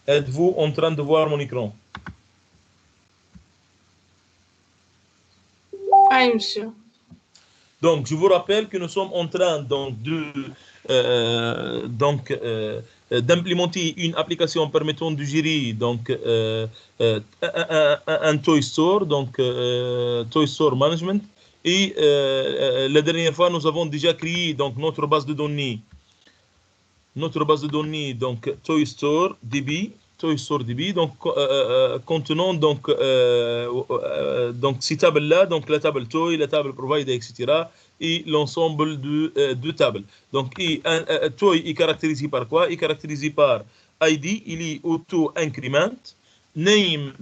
Êtes-vous en train de voir mon écran? Oui, monsieur. Donc, je vous rappelle que nous sommes en train d'implémenter une application permettant de gérer un Toy Store, Toy Store Management. Et la dernière fois, nous avons déjà créé notre base de données. Toy Store DB, contenant ces tables-là, donc la table Toy, la table Provider, etc. et l'ensemble de tables. Donc, Toy est caractérisé par quoi? Il est caractérisé par ID, il est auto-increment, name,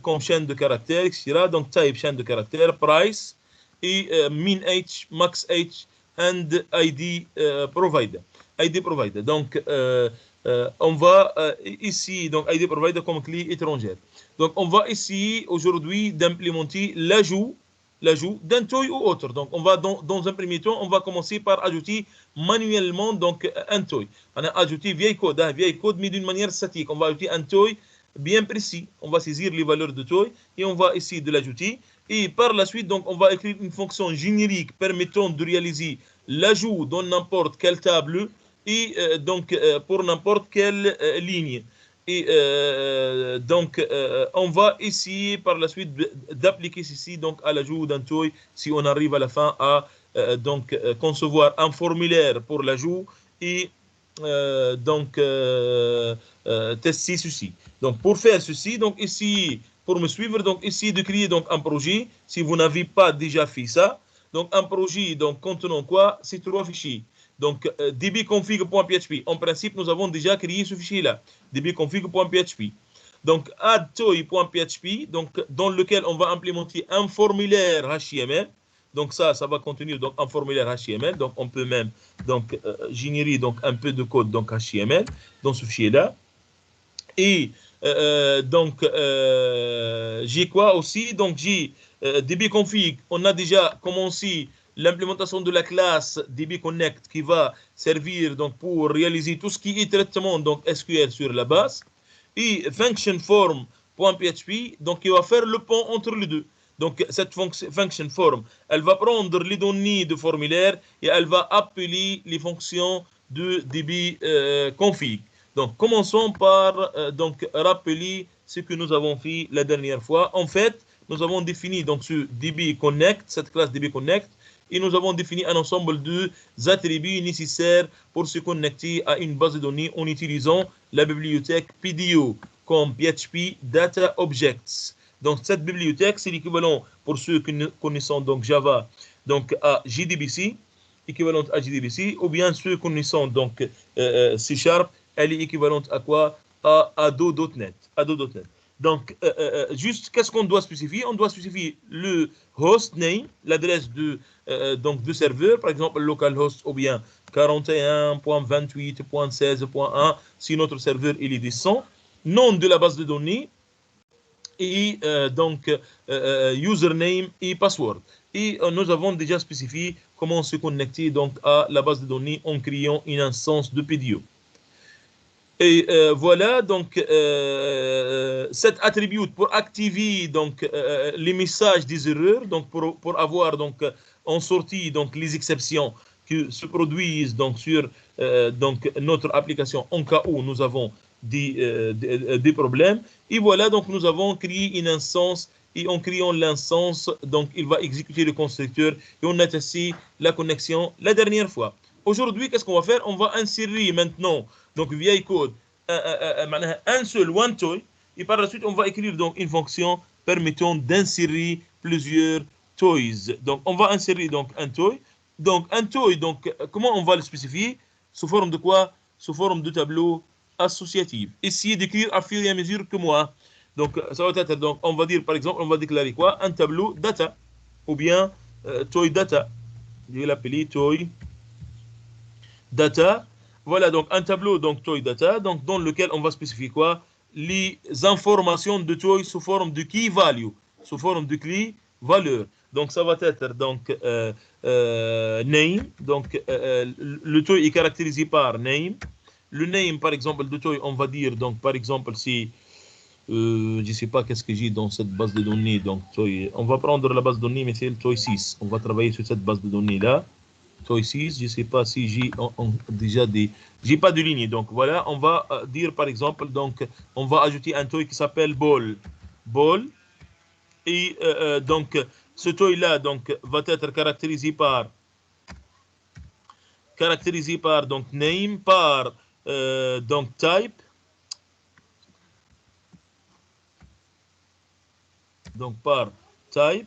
comme chaîne de caractères, etc. Donc, type, chaîne de caractères, price, et min H, max H, and ID provider. ID provider. Donc, on va ici, donc ID provider comme clé étrangère. Donc, on va essayer aujourd'hui d'implémenter l'ajout d'un toy ou autre. Donc, on va dans un premier temps, on va commencer par ajouter manuellement un toy. On a ajouté vieille code, mais d'une manière statique. On va ajouter un toy bien précis. On va saisir les valeurs de toy et on va essayer de l'ajouter. Et par la suite, donc, on va écrire une fonction générique permettant de réaliser l'ajout dans n'importe quelle table et pour n'importe quelle ligne. Et on va essayer par la suite d'appliquer ceci à l'ajout d'un toy si on arrive à la fin à concevoir un formulaire pour l'ajout et tester ceci. Donc pour faire ceci, donc ici pour me suivre, donc essayez de créer un projet si vous n'avez pas déjà fait ça. Donc un projet contenant quoi? C'est 3 fichiers. Donc dbconfig.php. En principe, nous avons déjà créé ce fichier-là, dbconfig.php. Donc addtoy.php, dans lequel on va implémenter un formulaire HTML. Donc ça va contenir un formulaire HTML. Donc on peut même générer un peu de code HTML dans ce fichier-là. Et j'ai quoi aussi? Donc j'ai dbconfig. On a déjà commencé l'implémentation de la classe dbconnect qui va servir pour réaliser tout ce qui est traitement SQL sur la base. Et functionForm.php, donc il va faire le pont entre les deux. Donc cette function form, elle va prendre les données de formulaire et elle va appeler les fonctions de dbconfig. Donc commençons par rappeler ce que nous avons fait la dernière fois. En fait, nous avons défini ce dbconnect, cette classe dbconnect, et nous avons défini un ensemble d'attributs nécessaires pour se connecter à une base de données en utilisant la bibliothèque PDO comme PHP Data Objects. Donc cette bibliothèque, c'est l'équivalent pour ceux qui connaissent Java, à JDBC, équivalente à JDBC, ou bien ceux connaissant C#, elle est équivalente à quoi? À Ado.NET. Donc, juste, qu'est-ce qu'on doit spécifier? On doit spécifier le host name, l'adresse de serveur, par exemple localhost ou bien 41.28.16.1 si notre serveur il est décent, nom de la base de données et username et password. Et nous avons déjà spécifié comment se connecter à la base de données en créant une instance de PDO. Et voilà, cet attribut pour activer les messages des erreurs, pour avoir en sortie les exceptions qui se produisent sur notre application en cas où nous avons des problèmes. Et voilà, nous avons créé une instance et en créant l'instance, il va exécuter le constructeur et on a testé la connexion la dernière fois. Aujourd'hui, qu'est-ce qu'on va faire? On va insérer maintenant vieille code un seul one toy et par la suite on va écrire une fonction permettant d'insérer plusieurs toys. Donc on va insérer un toy. Donc un toy, comment on va le spécifier? Sous forme de quoi? Sous forme de tableau associatif. Essayez d'écrire à fur et à mesure que moi. Donc ça va être, on va dire par exemple, on va déclarer quoi? Un tableau data ou bien toy data. Je vais l'appeler toy data. Voilà, donc un tableau toy data, dans lequel on va spécifier quoi? Les informations de toy sous forme de key value, sous forme de clé valeur. Donc ça va être name, le toy est caractérisé par name, le name, par exemple, de toy, on va dire, donc, par exemple, si, je ne sais pas qu'est-ce que j'ai dans cette base de données, donc, toy, on va prendre la base de données, mais c'est le toy 6. On va travailler sur cette base de données-là. Toy 6, je ne sais pas si j'ai déjà des... J'ai pas de ligne, donc voilà, on va dire, par exemple, donc, on va ajouter un toy qui s'appelle ball. Ball. Et donc, ce toy-là donc, va être caractérisé par donc, name, par donc, type. Donc, par type.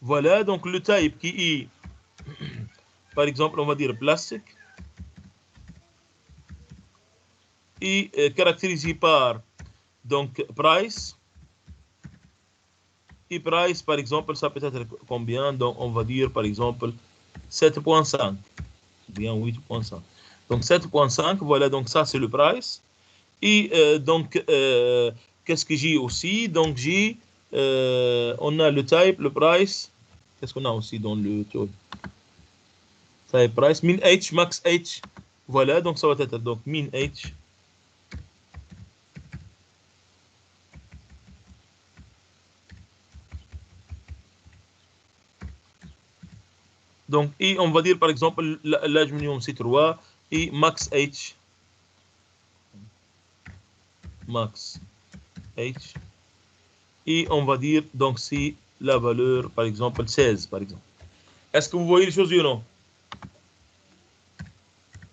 Voilà, donc le type qui est, par exemple, on va dire plastique. Et caractérisé par donc, price. Et price, par exemple, ça peut être combien? Donc, on va dire, par exemple, 7.5. Bien 8.5. Donc, 7.5, voilà, donc ça, c'est le price. Et donc, qu'est-ce que j'ai aussi? Donc, on a le type, le price. Qu'est-ce qu'on a aussi dans le type? Type, price, min H, max H. Voilà, donc ça va être donc min H. Donc, et on va dire par exemple l'âge minimum c'est 3 et max H. Max H. Et on va dire donc c'est la valeur par exemple 16 par exemple. Est-ce que vous voyez les choses ou non?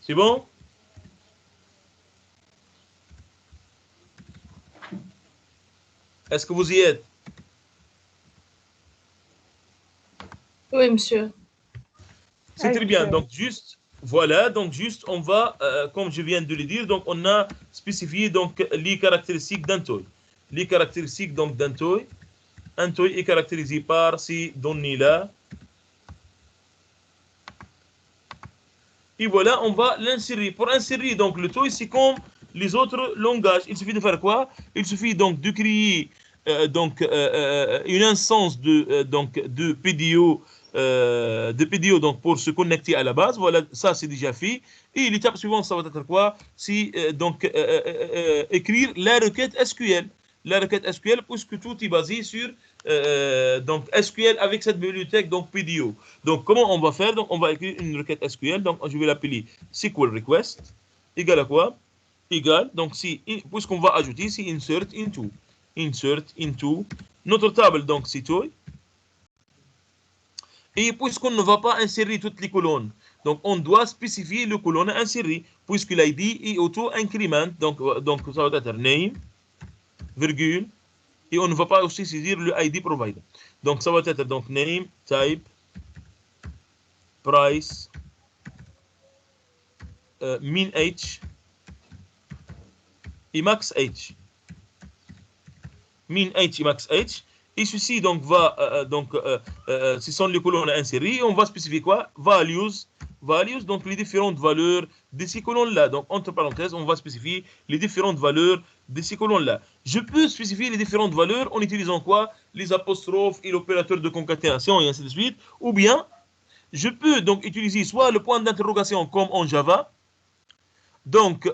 C'est bon? Est-ce que vous y êtes? Oui, monsieur. C'est très bien. Donc, juste, voilà, donc juste, on va, comme je viens de le dire, donc on a spécifié donc les caractéristiques d'un toy. Les caractéristiques donc d'un toy. Un toy est caractérisé par ces données-là. Et voilà, on va l'insérer. Pour insérer donc le toy, c'est comme les autres langages. Il suffit de faire quoi? Il suffit donc de créer donc une instance de PDO donc pour se connecter à la base. Voilà, ça c'est déjà fait. Et l'étape suivante, ça va être quoi? C'est donc écrire la requête SQL. La requête SQL, puisque tout est basé sur donc SQL avec cette bibliothèque donc PDO. Donc comment on va faire? Donc on va écrire une requête SQL. Donc je vais l'appeler SQL request égale à quoi? Égale donc si puisqu'on va ajouter c'est insert into notre table donc c'est toy. Et puisqu'on ne va pas insérer toutes les colonnes, donc on doit spécifier le colonne à insérer, puisque l'ID est auto-increment, donc ça va être name, virgule, et on ne va pas aussi saisir le ID provider. Donc ça va être donc name, type, price, min H, et max H. Min H et max H. Et ceci donc va ce sont les colonnes insérées. On va spécifier quoi? Values, donc les différentes valeurs de ces colonnes-là. Donc entre parenthèses, on va spécifier les différentes valeurs de ces colonnes-là. Je peux spécifier les différentes valeurs en utilisant quoi? Les apostrophes et l'opérateur de concaténation et ainsi de suite. Ou bien, je peux donc utiliser soit le point d'interrogation comme en Java. Donc,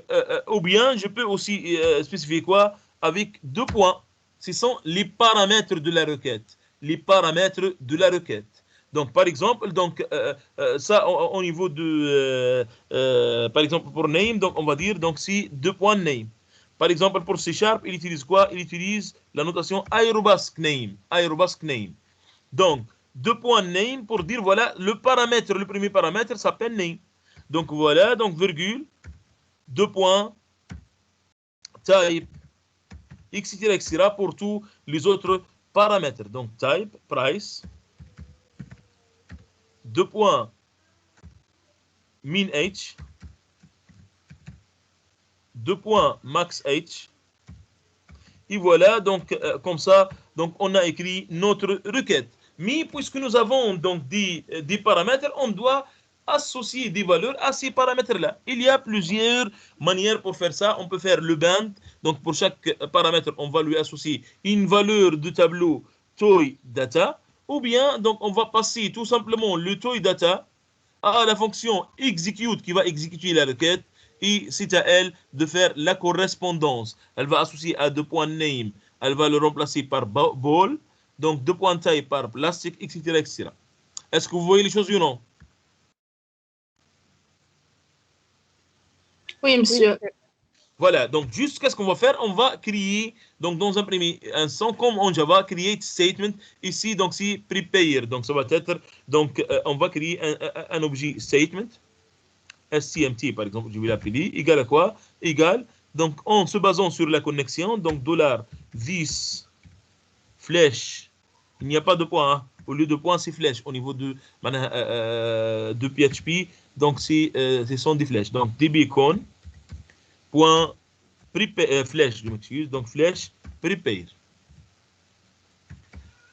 ou bien je peux aussi spécifier quoi? Avec deux points. Ce sont les paramètres de la requête. Les paramètres de la requête. Donc, par exemple, donc, ça au niveau de, par exemple, pour name, donc on va dire, donc c'est deux points name. Par exemple, pour C Sharp, il utilise quoi? Il utilise la notation aérobasque name. Aérobasque name. Donc, deux points name pour dire, voilà, le paramètre, le premier paramètre s'appelle name. Donc, voilà, donc, virgule, deux points, type, etc., pour tous les autres paramètres. Donc, type, price, deux points, min H, deux points, max H. Et voilà, donc, comme ça, donc, on a écrit notre requête. Mais puisque nous avons donc des paramètres, on doit associer des valeurs à ces paramètres-là. Il y a plusieurs manières pour faire ça. On peut faire le band. Donc, pour chaque paramètre, on va lui associer une valeur de tableau toy data. Ou bien, donc, on va passer tout simplement le toy data à la fonction execute qui va exécuter la requête et c'est à elle de faire la correspondance. Elle va associer à deux points name, elle va le remplacer par ball, donc deux points type par plastic, etc., etc. Est-ce que vous voyez les choses ou non? Oui, monsieur. Voilà, donc juste qu'est-ce qu'on va faire? On va créer, donc dans un premier instant, comme en Java, create statement. Ici, donc c'est prepare. Donc ça va être, donc on va créer un objet statement, SCMT par exemple, je vais l'appeler, égal à quoi? Égal, donc en se basant sur la connexion, donc $this flèche, il n'y a pas de point, hein. Au lieu de point, c'est flèche au niveau de PHP, donc ce sont des flèches. Donc dbcon point flèche, je m'excuse, donc flèche prepare.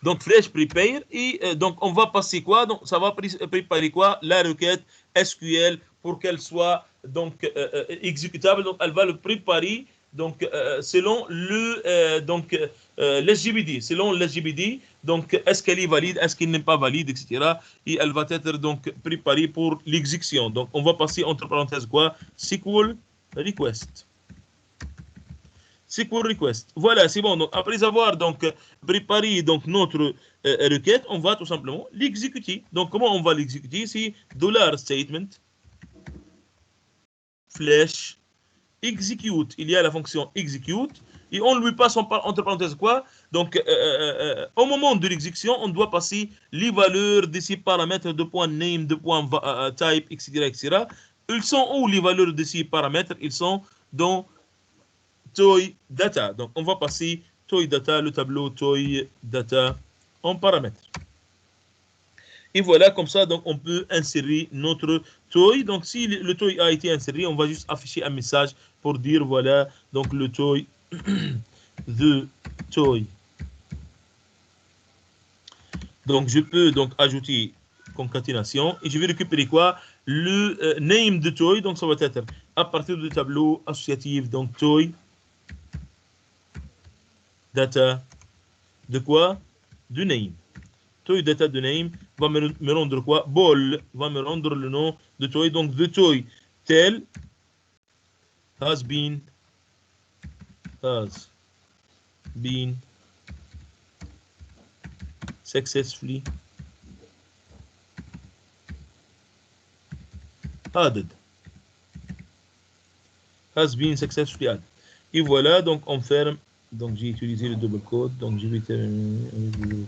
Donc flèche prepare et donc on va passer quoi? Donc ça va préparer quoi? La requête SQL pour qu'elle soit donc exécutable. Donc elle va le préparer donc selon le donc l'SGBD, selon l'SGBD. Donc est-ce qu'elle est valide, est-ce qu'elle n'est pas valide, etc. Et elle va être donc préparée pour l'exécution. Donc on va passer entre parenthèses quoi? SQL request. SQL request. Voilà, c'est bon. Donc, après avoir donc préparé donc notre requête, on va tout simplement l'exécuter. Donc, comment on va l'exécuter? C'est $statement flèche execute. Il y a la fonction execute et on lui passe entre parenthèses quoi? Donc, au moment de l'exécution, on doit passer les valeurs de ces paramètres de point name, de point type, etc., etc. Ils sont où les valeurs de ces paramètres? Ils sont dans Toy Data. Donc, on va passer Toy Data, le tableau Toy Data en paramètres. Et voilà, comme ça, donc on peut insérer notre toy. Donc, si le toy a été inséré, on va juste afficher un message pour dire voilà, donc le toy, the toy. Donc, je peux donc ajouter concaténation et je vais récupérer quoi? Le name de toy. Donc, ça va être à partir du tableau associatif, donc toy data de quoi? De name. Toy data de name va me rendre quoi? Ball va me rendre le nom de toy. Donc, the toy tel has been successfully added. Has been successfully added. Et voilà, donc on ferme. Donc j'ai utilisé le double code. Donc je vais terminer.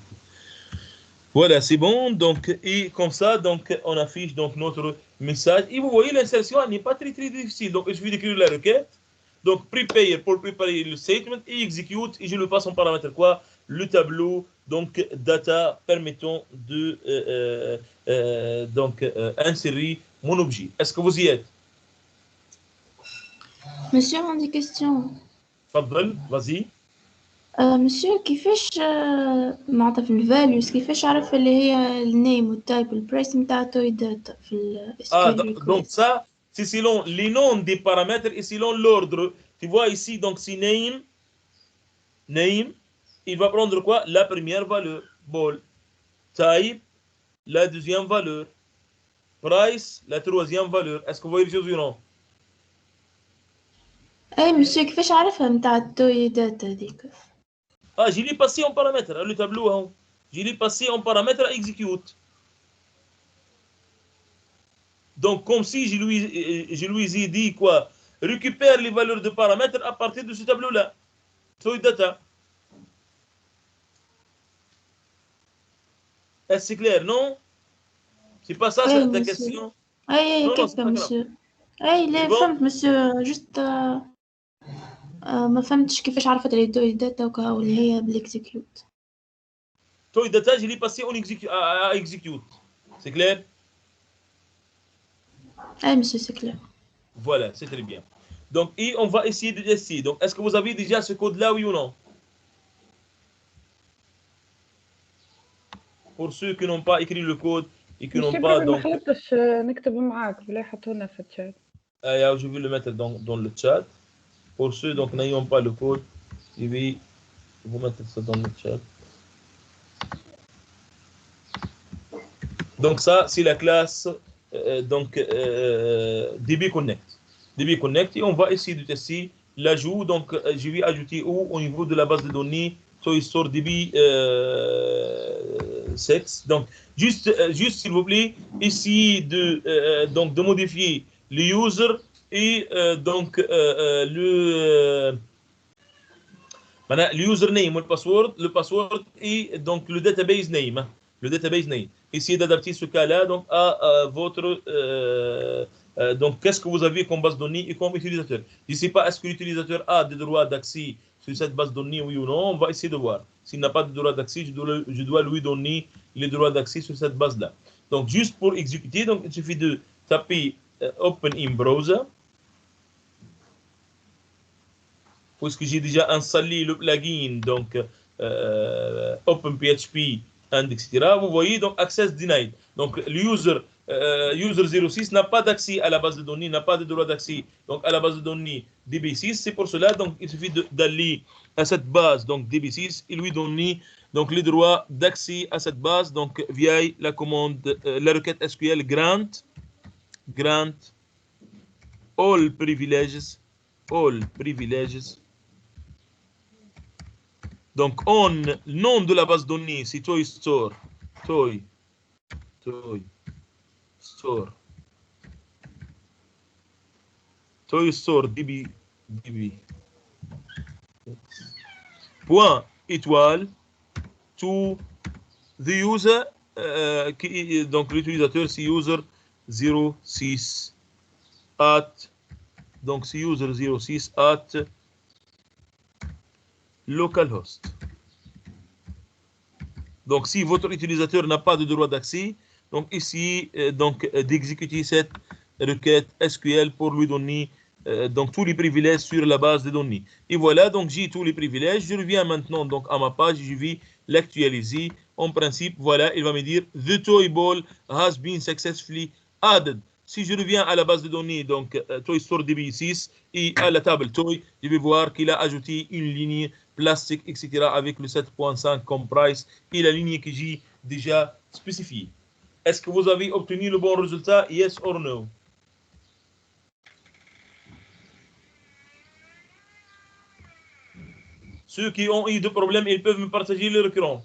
Voilà, c'est bon. Donc, et comme ça, donc on affiche donc notre message. Et vous voyez, l'insertion n'est pas très difficile. Donc il suffit d'écrire la requête. Donc prepare pour préparer le statement et execute. Et je le passe en paramètre quoi? Le tableau donc data permettant de insérer mon objet. Est-ce que vous y êtes? Monsieur عندي question. تفضل vas-y. monsieur كيفاش معناتها في الفاليوز كيفاش عرف اللي هي النيم والتايب والبرايس نتاع توي داتا في ال SQL Donc request. ça, c'est selon les noms des paramètres et selon l'ordre. Tu vois ici, donc c'est name, il va prendre quoi? La première valeur, ball. Type, la deuxième valeur. Price, la troisième valeur. Est-ce que vous voyez les choses ou non? اي monsieur كيفاش عرفها نتاع توي داتا هذيك؟ Ah, je l'ai passé en paramètre, le tableau. Hein. Je l'ai passé en paramètre à execute. Donc, comme si je lui ai dit quoi? Récupère les valeurs de paramètres à partir de ce tableau-là. Toy data. Est-ce que c'est clair, non? C'est pas ça اي ta monsieur. question? اي Non, non, c'est كيكا pas grave. monsieur. اي C'est لا bon? فهمت monsieur جست ما فهمتش كيفاش عرفت اللي توي داتا واللي هي بالاكزيكيوت. Toy data, je l'ai passé à execute. C'est clair? اي monsieur c'est clair. Voilà, c'est très bien. Donc, et on va essayer de tester. Donc, est-ce que vous avez déjà ce code-là, oui ou non? Pour ceux qui n'ont pas écrit le code et qui n'ont pas, ما donc, خلطتش نكتب معاك بلا يحطونا في الشات. je vais le mettre dans le chat. Pour ceux donc n'ayant pas le code, je vais vous mettre ça dans le chat. Donc ça, c'est la classe donc DB Connect. DB Connect, et on va essayer de tester l'ajout. Donc, je vais ajouter au niveau de la base de données ToyStore DB 6. Donc, juste s'il vous plaît, essayez donc de modifier le user et donc le username, le password et donc le database name. Le database name. Essayez d'adapter ce cas-là donc à votre donc qu'est-ce que vous avez comme base de données et comme utilisateur. Je ne sais pas est-ce que l'utilisateur a des droits d'accès sur cette base de données, oui ou non. On va essayer de voir. S'il n'a pas de droit d'accès, je dois lui donner les droits d'accès sur cette base-là. Donc juste pour exécuter, donc il suffit de taper Open in Browser. Puisque j'ai déjà installé le plugin, donc OpenPHP, etc. Vous voyez, donc Access Denied. Donc le user 06 n'a pas d'accès à la base de données, n'a pas de droit d'accès donc à la base de données DB6. C'est pour cela, donc il suffit d'aller à cette base, donc DB6, et lui donner donc les droits d'accès à cette base, donc via la commande, la requête SQL grant all privileges. Donc, le nom de la base de données, c'est ToyStore. ToyStore DB. Point étoile to the user, donc l'utilisateur, c'est user 06 at, donc c'est user 06 at localhost. Donc, si votre utilisateur n'a pas de droit d'accès, donc ici, d'exécuter cette requête SQL pour lui donner donc tous les privilèges sur la base de données. Et voilà, donc j'ai tous les privilèges. Je reviens maintenant donc à ma page, je vais l'actualiser. En principe, voilà, il va me dire The toy ball has been successfully added. Si je reviens à la base de données, donc ToyStore DB6 et à la table Toy, je vais voir qu'il a ajouté une ligne plastique, etc. avec le 7.5 comme price et la ligne que j'ai déjà spécifiée. Est-ce que vous avez obtenu le bon résultat? Yes or no? Ceux qui ont eu des problèmes, ils peuvent me partager leur écran.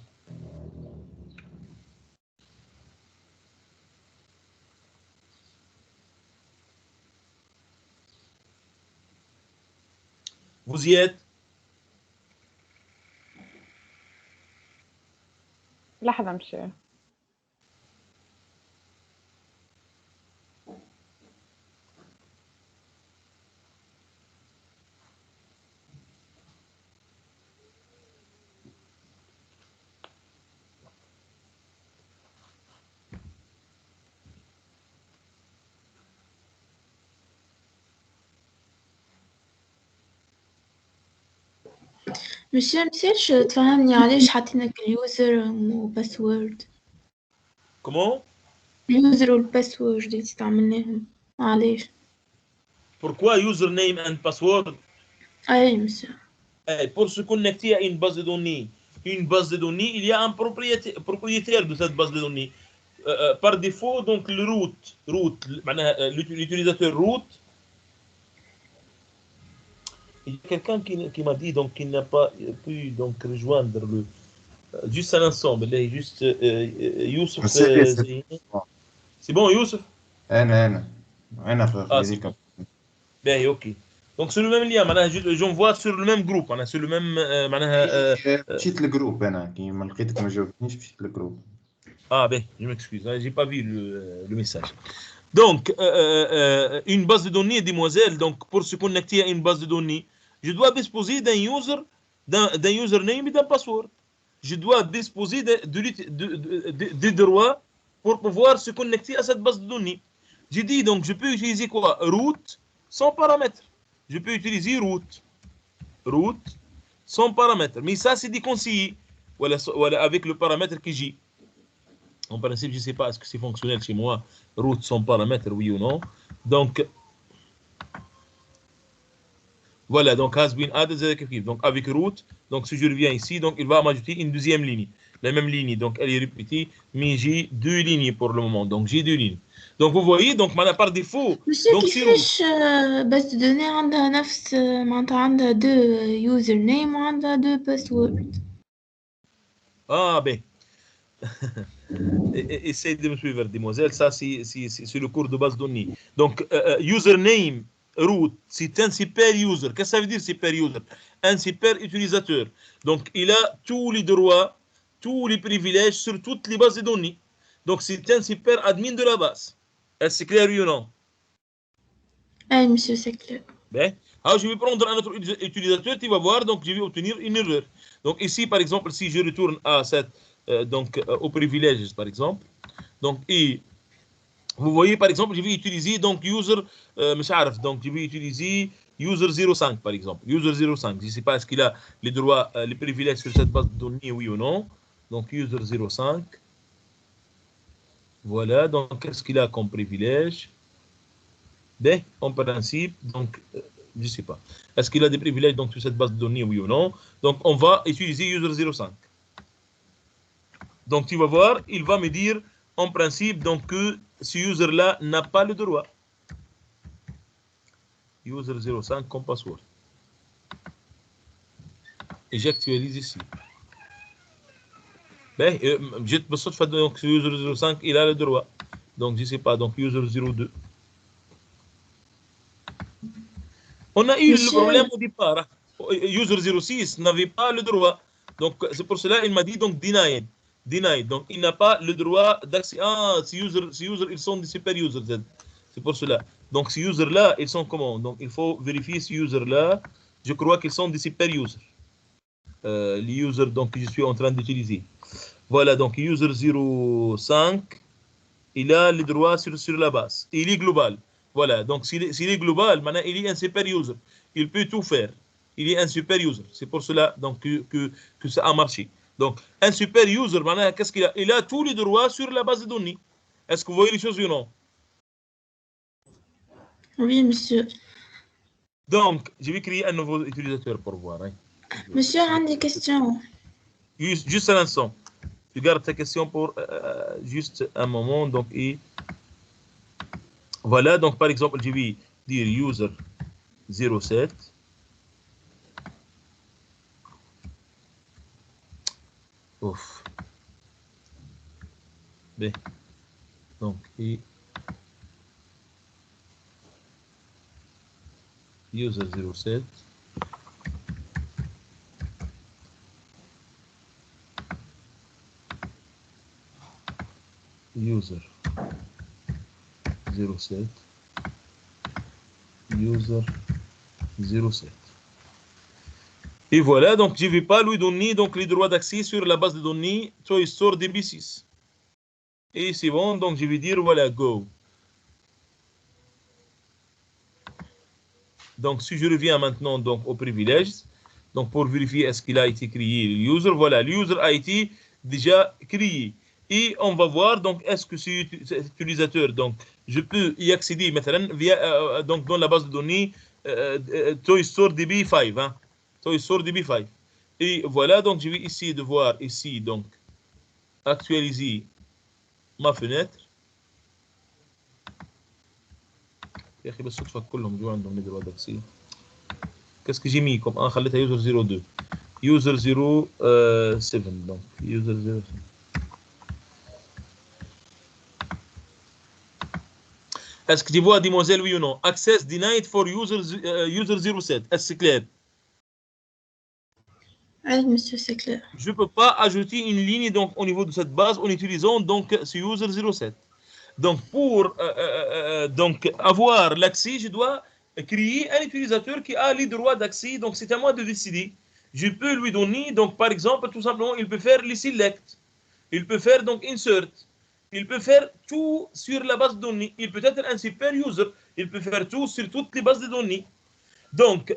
Vous y êtes? لحظة مشي. مسيو مسيرش تفهمني علاش حاطينك اليوزر وباسورد؟ Comment? اليوزر والباسورد اللي استعملناهم علاش؟ Pourquoi username and password? اي مسيو. Pour se connecter à une base de données, il y a un propriétaire de cette base de données. Par défaut, donc le root, l'utilisateur root. Il y a quelqu'un qui m'a dit donc qu'il n'a pas pu donc rejoindre le. Juste un instant, juste Youssef. C'est bon, Youssef? أنا في Bien, ok. Donc c'est le même lien, j'envoie sur le même groupe, sur le même مشيت للجروب أنا كي ما لقيتك ما جاوبتنيش مشيت للجروب. Ah ben, je m'excuse, j'ai pas vu le message. Donc, une base de données, demoiselle, donc pour se connecter à une base de données, je dois disposer d'un username et d'un password. Je dois disposer des droits pour pouvoir se connecter à cette base de données. J'ai dit donc, je peux utiliser quoi? Root sans paramètres. Je peux utiliser root sans paramètres. Mais ça, c'est déconseillé. Voilà, avec le paramètre que j'ai. En principe, je ne sais pas est-ce que c'est fonctionnel chez moi, root sans paramètres, oui ou non. Donc, voilà, donc has been added. Donc avec root, donc si je reviens ici, donc il va m'ajouter une deuxième ligne. la même ligne, donc elle est répétée, mais j'ai deux lignes pour le moment, donc j'ai deux lignes. Donc vous voyez, donc par défaut, monsieur donc c'est root. كيفاش base de données عندها نفس معناتها عندها deux username وعندها deux password. Ah ben, essayez de me suivre, demoiselle, ça c'est le cours de base de données. Donc username root, c'est un super user. Qu'est-ce que ça veut dire super user? Un super utilisateur. Donc il a tous les droits, tous les privilèges sur toutes les bases de données. Donc c'est un super admin de la base. Est-ce clair ou non? Oui, monsieur, c'est clair. Ben, alors je vais prendre un autre utilisateur, tu vas voir, donc je vais obtenir une erreur. Donc ici, par exemple, si je retourne à cette, aux privilèges, par exemple, donc et vous voyez, par exemple, je vais utiliser donc user, donc je vais utiliser user 05, par exemple, user 05. Je ne sais pas est-ce qu'il a les droits, les privilèges sur cette base de données, oui ou non. Donc user 05. Voilà, donc qu'est-ce qu'il a comme privilège? Ben, en principe, donc, je ne sais pas. Est-ce qu'il a des privilèges donc, sur cette base de données, oui ou non? Donc, on va utiliser user 05. Donc, tu vas voir, il va me dire, en principe, donc, que ce user-là n'a pas le droit. User 05 comme password. Et j'actualise ici. Ben, donc, ce user 05, il a le droit. Donc, je ne sais pas, donc, user 02. On a eu le problème au départ. User 06 n'avait pas le droit. Donc, c'est pour cela qu'il m'a dit donc denied. Denied. Donc, il n'a pas le droit d'accès. Ah, ces users, ils sont des super users. C'est pour cela. Donc, ces users-là, ils sont comment? Donc, il faut vérifier ces users-là. Je crois qu'ils sont des super users. Les users donc, que je suis en train d'utiliser. Voilà, donc user 05, il a le droit sur la base. Il est global. Voilà, donc s'il est global, maintenant il est un super user. Il peut tout faire. Il est un super user. C'est pour cela donc, que ça a marché. Donc, un super user, maintenant, qu'est-ce qu'il a? Il a tous les droits sur la base de données. Est-ce que vous voyez les choses ou non? Oui, monsieur. Donc, je vais créer un nouveau utilisateur pour voir. Hein. Monsieur, j'ai des questions. Juste un instant. Je garde ta question pour juste un moment. Donc, et voilà, donc par exemple, je vais dire user 07. Ouf. B. Donc, et user 07. User 07. User 07. Et voilà, donc je ne vais pas lui donner donc, les droits d'accès sur la base de données Toy Store DB6. Et c'est bon, donc je vais dire voilà, go. Donc si je reviens maintenant donc, aux privilèges, donc pour vérifier est-ce qu'il a été créé le user, voilà, le user a été déjà créé. Et on va voir donc est-ce que cet utilisateur, donc je peux y accéder maintenant via donc dans la base de données Toy Store DB5, hein, Toy Store DB5. Et voilà, donc je vais essayer de voir ici donc actualiser ma fenêtre. يا اخي بالصدفه كلهم جو عندهم ليفل ادكسي qu'est-ce que j'ai mis comme خليتها user 02 user 07 donc user 07. Est-ce que tu vois, demoiselle, oui ou non? Access denied for user 07. Est-ce que c'est clair? Oui, monsieur, c'est clair. Je ne peux pas ajouter une ligne donc, au niveau de cette base en utilisant donc ce user 07. Donc, pour donc, avoir l'accès, je dois créer un utilisateur qui a les droits d'accès. Donc, c'est à moi de décider. Je peux lui donner, donc, par exemple, tout simplement, il peut faire les select. Il peut faire donc insert. Il peut faire tout sur la base de données. Il peut être un super user. Il peut faire tout sur toutes les bases de données. Donc,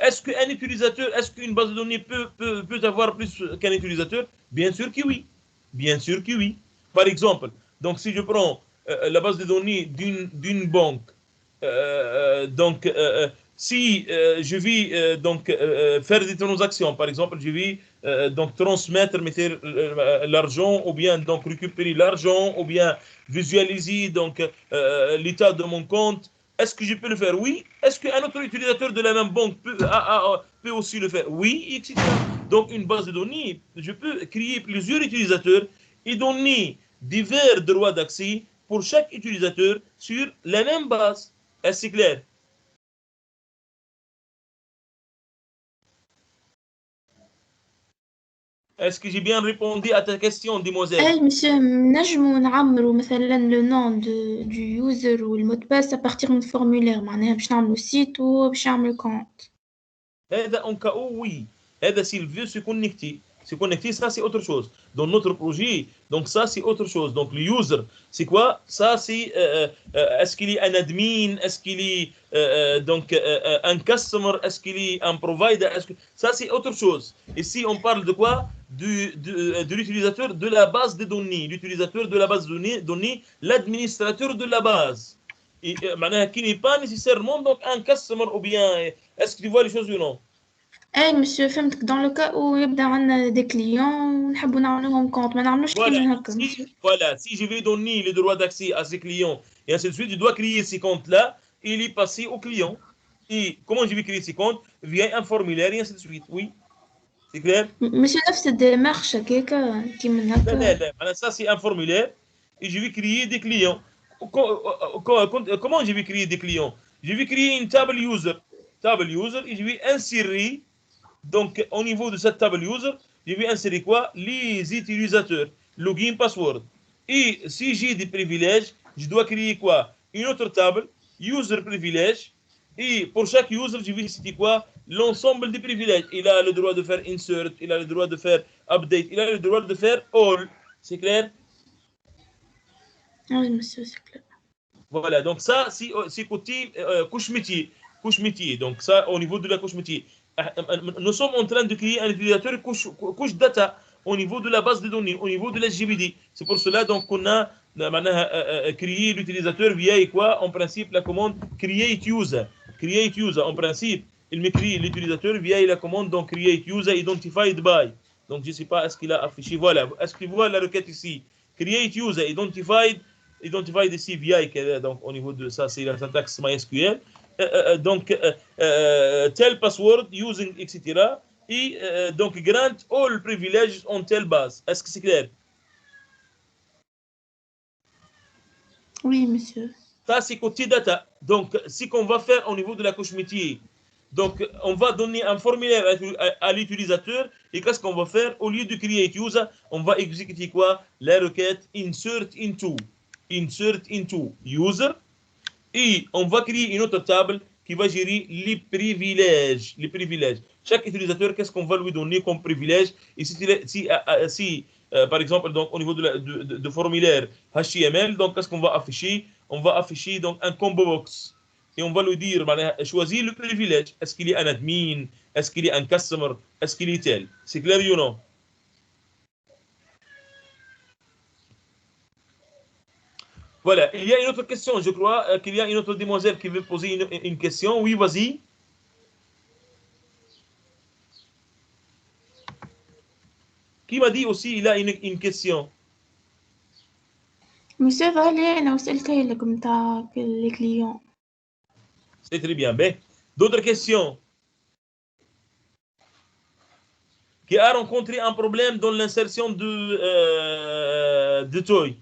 est-ce qu'un utilisateur, est-ce qu'une base de données peut avoir plus qu'un utilisateur? Bien sûr que oui. Bien sûr que oui. Par exemple, donc si je prends la base de données d'une banque, donc si je vais donc faire des transactions, par exemple, je vais donc transmettre l'argent, ou bien donc récupérer l'argent, ou bien visualiser donc l'état de mon compte, est-ce que je peux le faire? Oui. Est-ce qu'un autre utilisateur de la même banque peut aussi le faire? Oui, etc. Donc, une base de données, je peux créer plusieurs utilisateurs et donner divers droits d'accès pour chaque utilisateur sur la même base. Est-ce clair? Est-ce que j'ai bien répondu à ta question, demoiselle? اي مسيو نجمو نعمرو مثلا لو نون دو يوزر والمود باس ابارتيغ من فورمولير معناها باش نعملو سيت وباش نعملو كونت. هذا en cas où oui. هذا s'il veut se connecter. Se connecter, ça c'est autre chose. Dans notre projet, donc ça c'est autre chose. Donc le user, c'est quoi? Ça c'est est-ce qu'il est un admin? Est-ce qu'il est donc un customer? Est-ce qu'il est un provider? Ça c'est autre chose. Ici on parle de quoi? De l'utilisateur de la base de données. L'utilisateur de la base de données, l'administrateur de la base. Et qui n'est pas nécessairement donc un customer ou bien. Est-ce que tu vois les choses ou non? اي مسيو فهمتك دون لو كا او يبدا عندنا دي كليون ونحبوا نعملوهم كونت ما نعملوش كيما هكا مسيو. Voilà, si je vais donner le droit d'accès à ces clients et ainsi de suite, je dois créer ces comptes-là et les passer aux clients. Et comment je vais créer ces comptes? Via un formulaire et ainsi de suite. Oui, c'est clair? مسيو نفس الديمارش هكاكا كيما لا هكا. لا لا, ça c'est un formulaire et je vais créer des clients. Comment je vais créer des clients? Je vais créer une table user et je vais insérer, donc au niveau de cette table user, je vais insérer quoi? Les utilisateurs, login, password. Et si j'ai des privilèges, je dois créer quoi? Une autre table, user privilège. Et pour chaque user, je vais citer quoi? L'ensemble des privilèges. Il a le droit de faire insert, il a le droit de faire update, il a le droit de faire all. C'est clair? Oui, monsieur, c'est clair. Voilà, donc ça, c'est côté couche métier. Couche métier. Donc ça, au niveau de la couche métier. Nous sommes en train de créer un utilisateur couche data au niveau de la base de données, au niveau de la SGBD. C'est pour cela donc qu'on a créé l'utilisateur via quoi? En principe, la commande create user. Create user, en principe, il me crée l'utilisateur via la commande donc create user identified by. Donc je ne sais pas, est-ce qu'il a affiché? Voilà, est-ce qu'il voit la requête ici? Create user identified ici via, donc au niveau de ça, c'est la syntaxe MySQL. Donc tel password using, etc. Et donc grant all privileges on telle base. Est-ce que c'est clair? Oui, monsieur. Ça, c'est côté data. Donc, ce qu'on va faire au niveau de la couche métier, donc on va donner un formulaire à l'utilisateur et qu'est-ce qu'on va faire? Au lieu de create user, on va exécuter quoi? La requête insert into user et on va créer une autre table qui va gérer les privilèges. Chaque utilisateur, qu'est-ce qu'on va lui donner comme privilège? Et si par exemple, donc, au niveau de formulaire HTML, donc qu'est-ce qu'on va afficher? On va afficher donc un combo box. Et on va lui dire, choisis le privilège. Est-ce qu'il est un admin? Est-ce qu'il est un customer? Est-ce qu'il est tel? C'est clair ou non? Voilà, il y a une autre question, je crois qu'il y a une autre demoiselle qui veut poser une question. Oui, vas-y. Qui m'a dit aussi il a une question? Monsieur Valé, أنا وصلتي لك متاع les clients. C'est très bien. Ben, d'autres questions? Qui a rencontré un problème dans l'insertion de toy?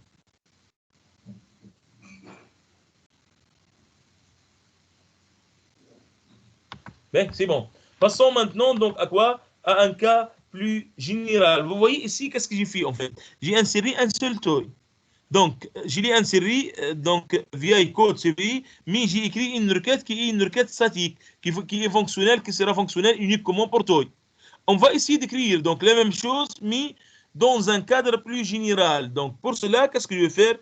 Ben, c'est bon. Passons maintenant donc à quoi? À un cas plus général. Vous voyez ici, qu'est-ce que j'ai fait en fait? J'ai inséré un seul toy. Donc, je l'ai inséré donc, via code CV, mais j'ai écrit une requête qui est une requête statique, qui est fonctionnelle, qui sera fonctionnelle uniquement pour toy. On va essayer d'écrire donc la même chose, mais dans un cadre plus général. Donc, pour cela, qu'est-ce que je vais faire?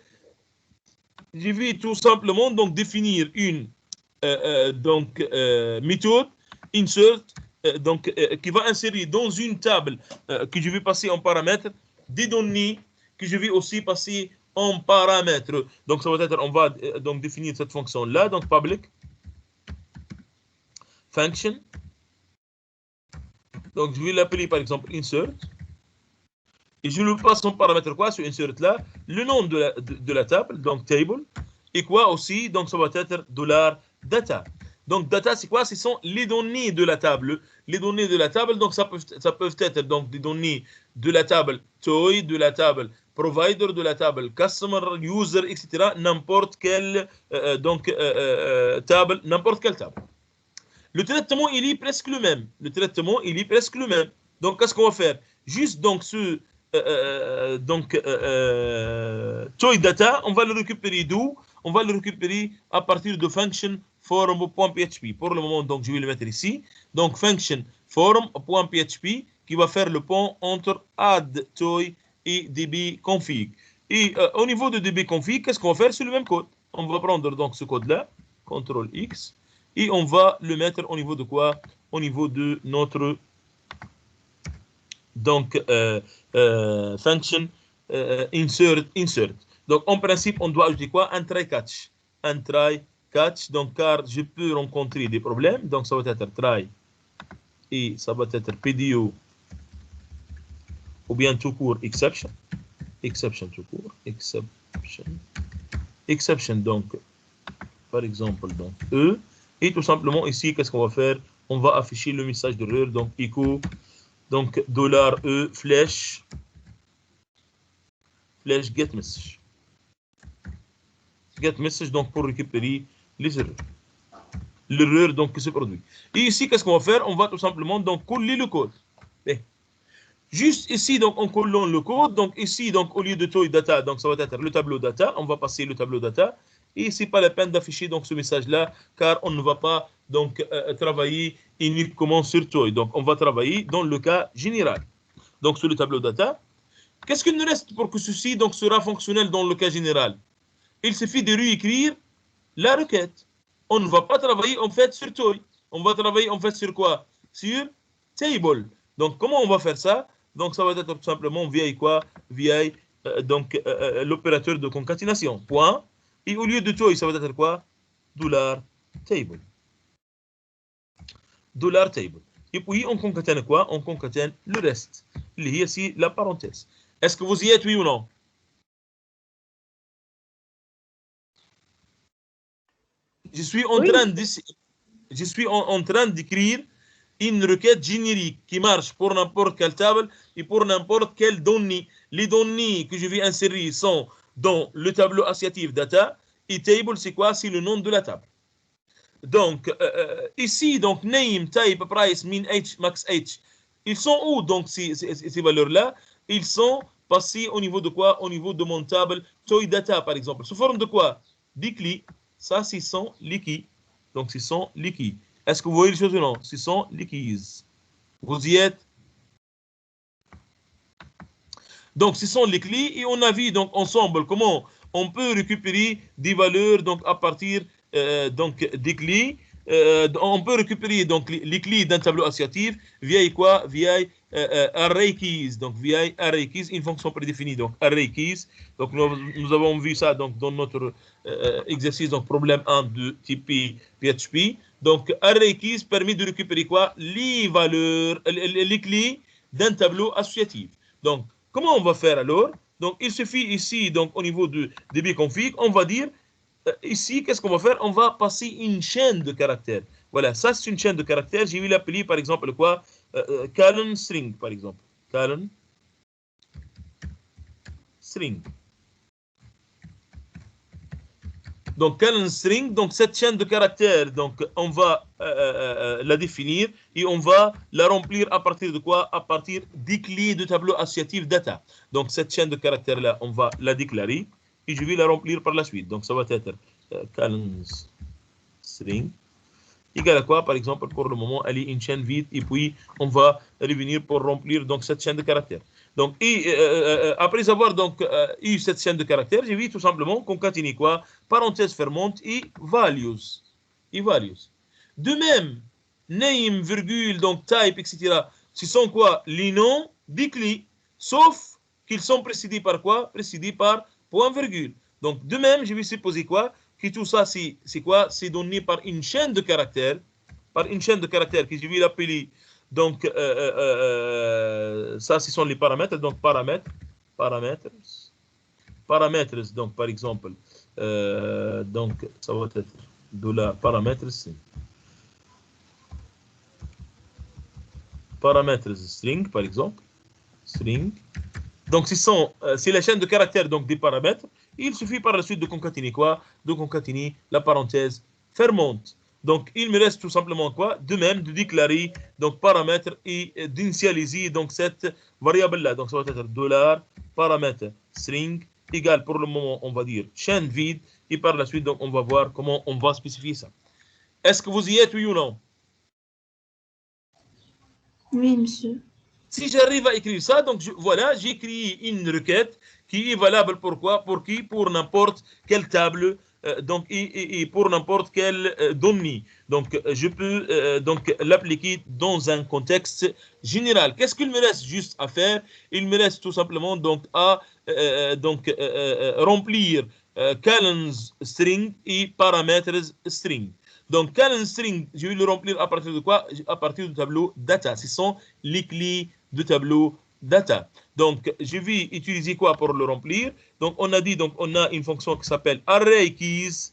Je vais tout simplement donc définir une méthode insert qui va insérer dans une table que je vais passer en paramètre des données que je vais aussi passer en paramètre. Donc ça va être, on va donc définir cette fonction là, donc public function. Donc, je vais l'appeler par exemple insert. Et je lui passe son paramètre quoi sur insert là, le nom de la table, donc table, et quoi aussi, donc ça va être $data. Donc data c'est quoi? Ce sont les données de la table. Les données de la table, donc ça peut être donc des données de la table toy, de la table provider, de la table customer, user, etc. N'importe quelle table, n'importe quelle table. Le traitement il est presque le même. Donc qu'est-ce qu'on va faire? Juste donc ce toy data, on va le récupérer d'où? On va le récupérer à partir de function forum.php. Pour le moment, donc je vais le mettre ici. Donc function forum.php qui va faire le pont entre add toy et dbconfig. Et au niveau de dbconfig, qu'est-ce qu'on va faire? C'est le même code. On va prendre donc ce code-là, CTRL X, et on va le mettre au niveau de quoi? Au niveau de notre donc function insert. Donc en principe on doit ajouter quoi? Un try catch. Donc car je peux rencontrer des problèmes, donc ça va être try et ça va être PDO ou bien tout court exception tout court exception donc par exemple donc et tout simplement ici qu'est-ce qu'on va faire? On va afficher le message d'erreur, donc echo donc $e flash get message donc pour récupérer les erreurs. L'erreur donc qui se produit. Et ici qu'est-ce qu'on va faire? On va tout simplement donc coller le code. Et juste ici donc en collant le code, donc ici donc au lieu de toy data, donc ça va être le tableau data, on va passer le tableau data et c'est pas la peine d'afficher donc ce message là car on ne va pas donc travailler uniquement sur toy. Donc on va travailler dans le cas général. Donc sur le tableau data, qu'est-ce qu'il nous reste pour que ceci donc sera fonctionnel dans le cas général? Il suffit de réécrire la requête. On ne va pas travailler en fait sur toy. On va travailler en fait sur quoi? Sur table. Donc comment on va faire ça? Donc ça va être tout simplement via quoi? Via l'opérateur de concaténation. Point. Et au lieu de toy, ça va être quoi? $table. $table. Et puis on concatène quoi? On concatène le reste. Il y a ici la parenthèse. Est-ce que vous y êtes, oui ou non? Je suis en train d'écrire une requête générique qui marche pour n'importe quelle table et pour n'importe quelle donnée. Les données que je vais insérer sont dans le tableau associatif data et table c'est quoi? C'est le nom de la table. Donc ici donc name, type, price, min, h, max h. Ils sont où donc ces valeurs-là? Ils sont passés au niveau de quoi? Au niveau de mon table toy data par exemple. Sous forme de quoi? Des clés. Ça, ce sont les keys. Donc, ce sont les keys. Est-ce que vous voyez les choses ou non? Ce sont les keys. Vous y êtes? Donc, ce sont les clés et on a vu donc ensemble comment on peut récupérer des valeurs donc à partir donc des clés. On peut récupérer donc les clés d'un tableau associatif via quoi? Via array keys. Donc via array keys, une fonction prédéfinie. Donc array keys. Donc nous avons vu ça donc dans notre exercice donc problème 1 de type PHP. Donc array keys permet de récupérer quoi? Les valeurs, les clés d'un tableau associatif. Donc comment on va faire alors? Donc il suffit ici donc au niveau de dbconfig, on va dire ici, qu'est-ce qu'on va faire? On va passer une chaîne de caractères. Voilà, ça c'est une chaîne de caractères. Je vais l'appeler par exemple quoi? Colon string par exemple. Colon string. Donc colon string, donc cette chaîne de caractères, donc on va la définir et on va la remplir à partir de quoi? À partir des clés de tableau associatif data. Donc cette chaîne de caractères là, on va la déclarer. Et je vais la remplir par la suite. Donc, ça va être colon string égal à quoi? Par exemple, pour le moment, elle est une chaîne vide. Et puis, on va revenir pour remplir donc, cette chaîne de caractères. Donc, après avoir donc, eu cette chaîne de caractères, je vais tout simplement concaténer quoi? Parenthèse fermante et values. De même, name, virgule, donc type, etc. Ce sont quoi? Les noms des clés. Sauf qu'ils sont précédés par quoi? Précédés par point virgule. Donc, de même, je vais supposer quoi? Que tout ça, c'est quoi? C'est donné par une chaîne de caractères. par une chaîne de caractères que je vais l'appeler. Donc, ça, ce sont les paramètres. Donc, paramètres. Donc, par exemple, donc, ça va être $paramètres. Paramètres string, par exemple. String. Donc, c'est la chaîne de caractères donc, des paramètres. Il suffit par la suite de concaténer quoi? De concaténer la parenthèse fermante. Donc, il me reste tout simplement quoi? De même, de déclarer donc paramètre et d'initialiser donc cette variable-là. Donc, ça va être $paramètre string égale pour le moment, on va dire chaîne vide. Et par la suite, donc, on va voir comment on va spécifier ça. Est-ce que vous y êtes, oui ou non? Oui, monsieur. Si j'arrive à écrire ça, donc voilà, j'ai créé une requête qui est valable pour quoi? Pour qui? Pour n'importe quelle table, donc, et pour n'importe quelle donnée. Donc, je peux donc l'appliquer dans un contexte général. Qu'est-ce qu'il me reste juste à faire? Il me reste tout simplement donc à remplir columns string et paramètres string. Donc, column string, je vais le remplir à partir de quoi? À partir du tableau data. Ce sont les clés du tableau data. Donc, je vais utiliser quoi pour le remplir? Donc, on a dit, donc, on a une fonction qui s'appelle array keys.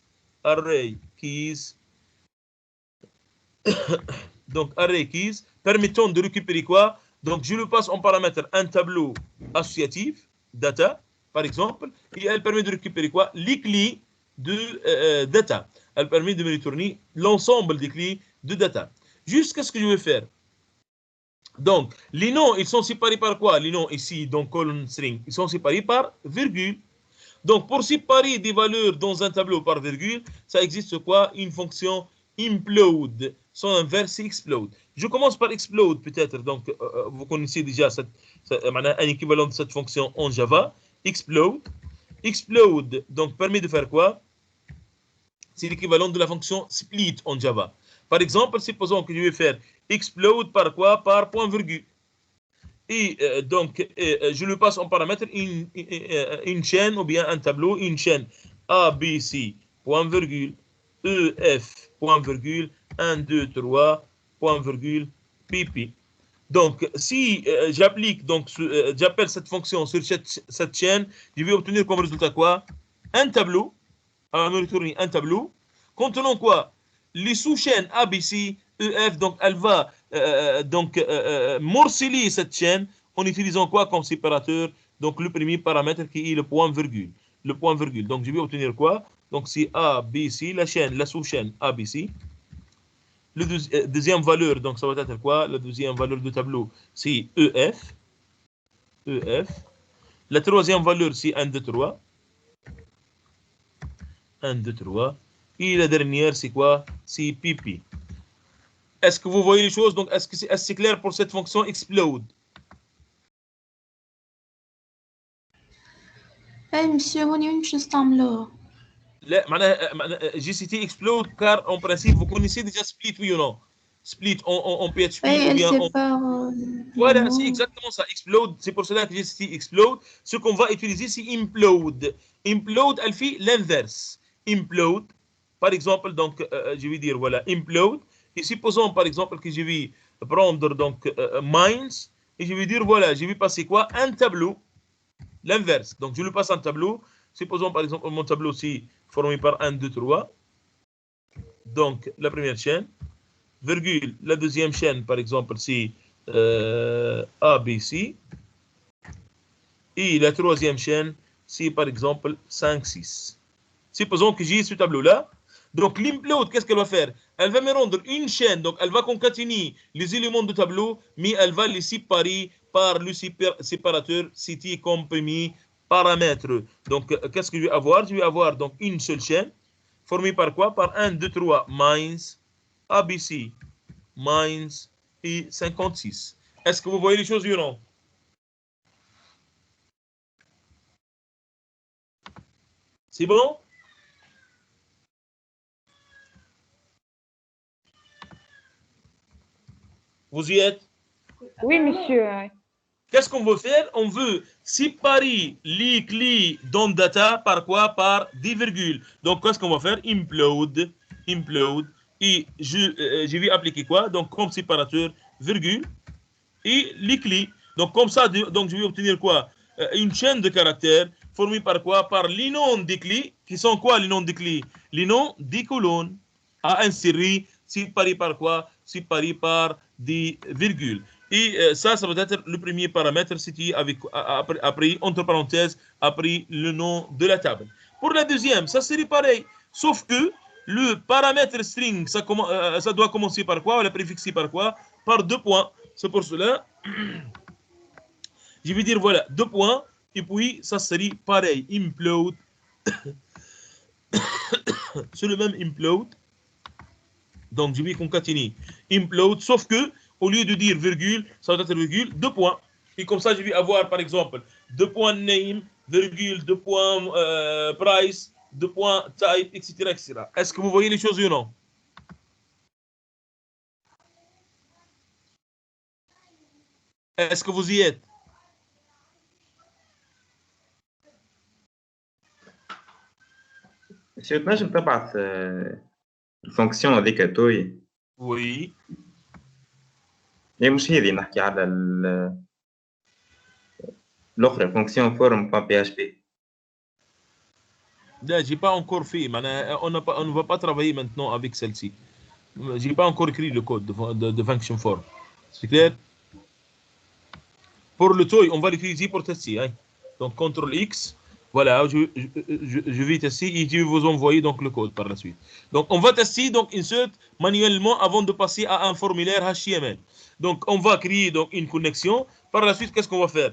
Donc, array keys, permettant de récupérer quoi? Donc, je le passe en paramètre un tableau associatif, data, par exemple, et elle permet de récupérer quoi? Les clés de data. Elle permet de me retourner l'ensemble des clés de data. Juste qu'est-ce que je vais faire? Donc, les noms, ils sont séparés par quoi? Les noms ici, donc column string, ils sont séparés par virgule. Donc, pour séparer des valeurs dans un tableau par virgule, ça existe quoi? Une fonction implode. Son inverse, c'est explode. Je commence par explode, peut-être. Donc, vous connaissez déjà un équivalent de cette fonction en Java. Explode. Explode, donc, permet de faire quoi? C'est l'équivalent de la fonction split en Java. Par exemple, supposons que je vais faire explode par quoi? Par point virgule. Et donc, je le passe en paramètre une chaîne ou bien un tableau, une chaîne ABC, point virgule, EF, point virgule, 1, 2, 3, point virgule, PP. Donc, si j'applique, donc j'appelle cette fonction sur cette chaîne, je vais obtenir comme résultat quoi? Un tableau. On va me retourner un tableau contenant quoi? Les sous-chaînes ABC, EF, donc elle va morceler cette chaîne en utilisant quoi comme séparateur? Donc le premier paramètre qui est le point virgule. Le point virgule. Donc je vais obtenir quoi? Donc c'est ABC, la chaîne, la sous-chaîne ABC. Le deuxième valeur, donc ça va être quoi? La deuxième valeur du tableau, c'est EF. EF. La troisième valeur, c'est 1, 2, 3. 1, 2, 3. Et la dernière, c'est quoi? C'est PP. Est-ce que vous voyez les choses? Donc, est-ce que c'est clair pour cette fonction explode? اي مسيو هوني وين نستعملوها؟ لا معناها j'ai cité explode car en principe vous connaissez déjà split, oui ou non? Split en PHP اي ou bien elle en... sépare Voilà, les c'est mots. exactement ça. Explode, c'est pour cela que j'ai cité explode. Ce qu'on va utiliser, c'est implode. Implode, elle fait l'inverse. Implode, par exemple, donc, je vais dire, voilà, implode. Et supposons, par exemple, que je vais prendre, donc, mines, et je vais dire, voilà, je vais passer quoi? Un tableau, l'inverse. Donc, je le passe un tableau. Supposons, par exemple, mon tableau, c'est formé par 1, 2, 3. Donc, la première chaîne, virgule, la deuxième chaîne, par exemple, c'est ABC. Et la troisième chaîne, c'est par exemple 5, 6. Supposons que j'ai ce tableau-là. Donc l'implode, qu'est-ce qu'elle va faire? Elle va me rendre une chaîne, donc elle va concaténer les éléments du tableau, mais elle va les séparer par le séparateur cité comme premier paramètre. Donc qu'est-ce que je vais avoir? Je vais avoir donc une seule chaîne, formée par quoi? Par 1, 2, 3, mines, ABC, mines, et 56. Est-ce que vous voyez les choses ou non? C'est bon? Vous y êtes? Oui, monsieur. Qu'est-ce qu'on veut faire? On veut séparer les clés dans data par quoi? Par des virgules. Donc, qu'est-ce qu'on va faire? Implode, implode, et je vais appliquer quoi? Donc, comme séparateur, virgule, et les clés. Donc, comme ça, donc je vais obtenir quoi? Une chaîne de caractères formée par quoi? Par les noms des clés, qui sont quoi les noms des clés? Les noms des colonnes à insérer, séparés par quoi? Séparés par des virgules. Et ça va être le premier paramètre situé avec, après, entre parenthèses, après le nom de la table. Pour la deuxième, ça serait pareil, sauf que le paramètre string, ça doit commencer par quoi? On l'a préfixé par quoi? Par 2 points. C'est pour cela, je vais dire voilà, 2 points, et puis ça serait pareil, implode. C'est le même implode. Donc je vais concaténer implode, sauf que au lieu de dire virgule, ça va être virgule, 2 points. Et comme ça, je vais avoir par exemple 2 points name, virgule, 2 points price, 2 points type, etc., etc. Est-ce que vous voyez les choses ou non? Est-ce que vous y êtes? Monsieur, تنجم تبعث الفونكسيون هذيك توي؟ Oui. هي مش هذه نحكي على الأخرى فونكسيون فورم .php. Là, j'ai pas encore fait, mais on ne va pas travailler maintenant avec celle-ci. J'ai pas encore écrit le code de function form. C'est clair? Pour le toy, on va l'utiliser pour tester. Hein? Donc, CTRL X. Voilà, je vais tester et je vais vous envoyer donc le code par la suite. Donc, on va tester, donc, insert manuellement avant de passer à un formulaire HTML. Donc, on va créer donc une connexion. Par la suite, qu'est-ce qu'on va faire?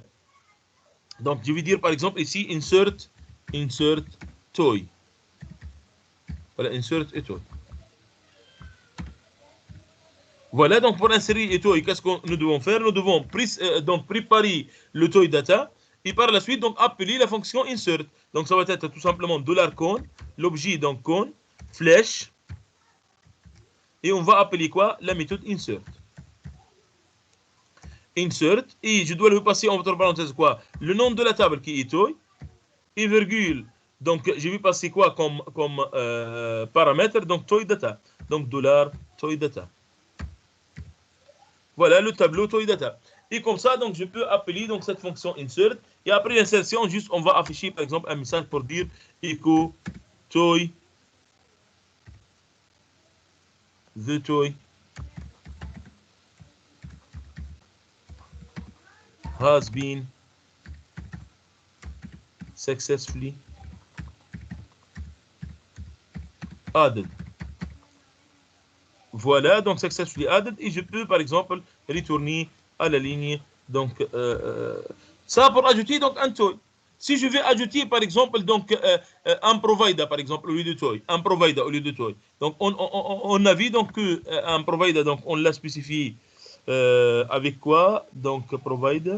Donc, je vais dire par exemple ici, insert toy. Voilà, insert et toy. Voilà, donc pour insérer le toy, qu'est-ce que nous devons faire? Nous devons donc préparer le toy data et par la suite donc appeler la fonction insert. Donc ça va être tout simplement $con, l'objet donc con, flèche, et on va appeler quoi? La méthode insert. Insert, et je dois lui passer entre parenthèses quoi? Le nom de la table qui est toy, et virgule. Donc je vais passer quoi comme paramètre? Donc toy data. Donc $toy data. Voilà le tableau toy data. Et comme ça, donc je peux appeler donc cette fonction insert. Et après l'insertion, juste on va afficher par exemple un message pour dire echo toy, the toy has been successfully added. Voilà, donc successfully added, et je peux par exemple retourner à la ligne. Donc ça pour ajouter donc un toy. Si je vais ajouter par exemple donc un provider par exemple au lieu de toy, un provider au lieu de toy. Donc on a vu donc que un provider donc on l'a spécifié avec quoi? Donc provider.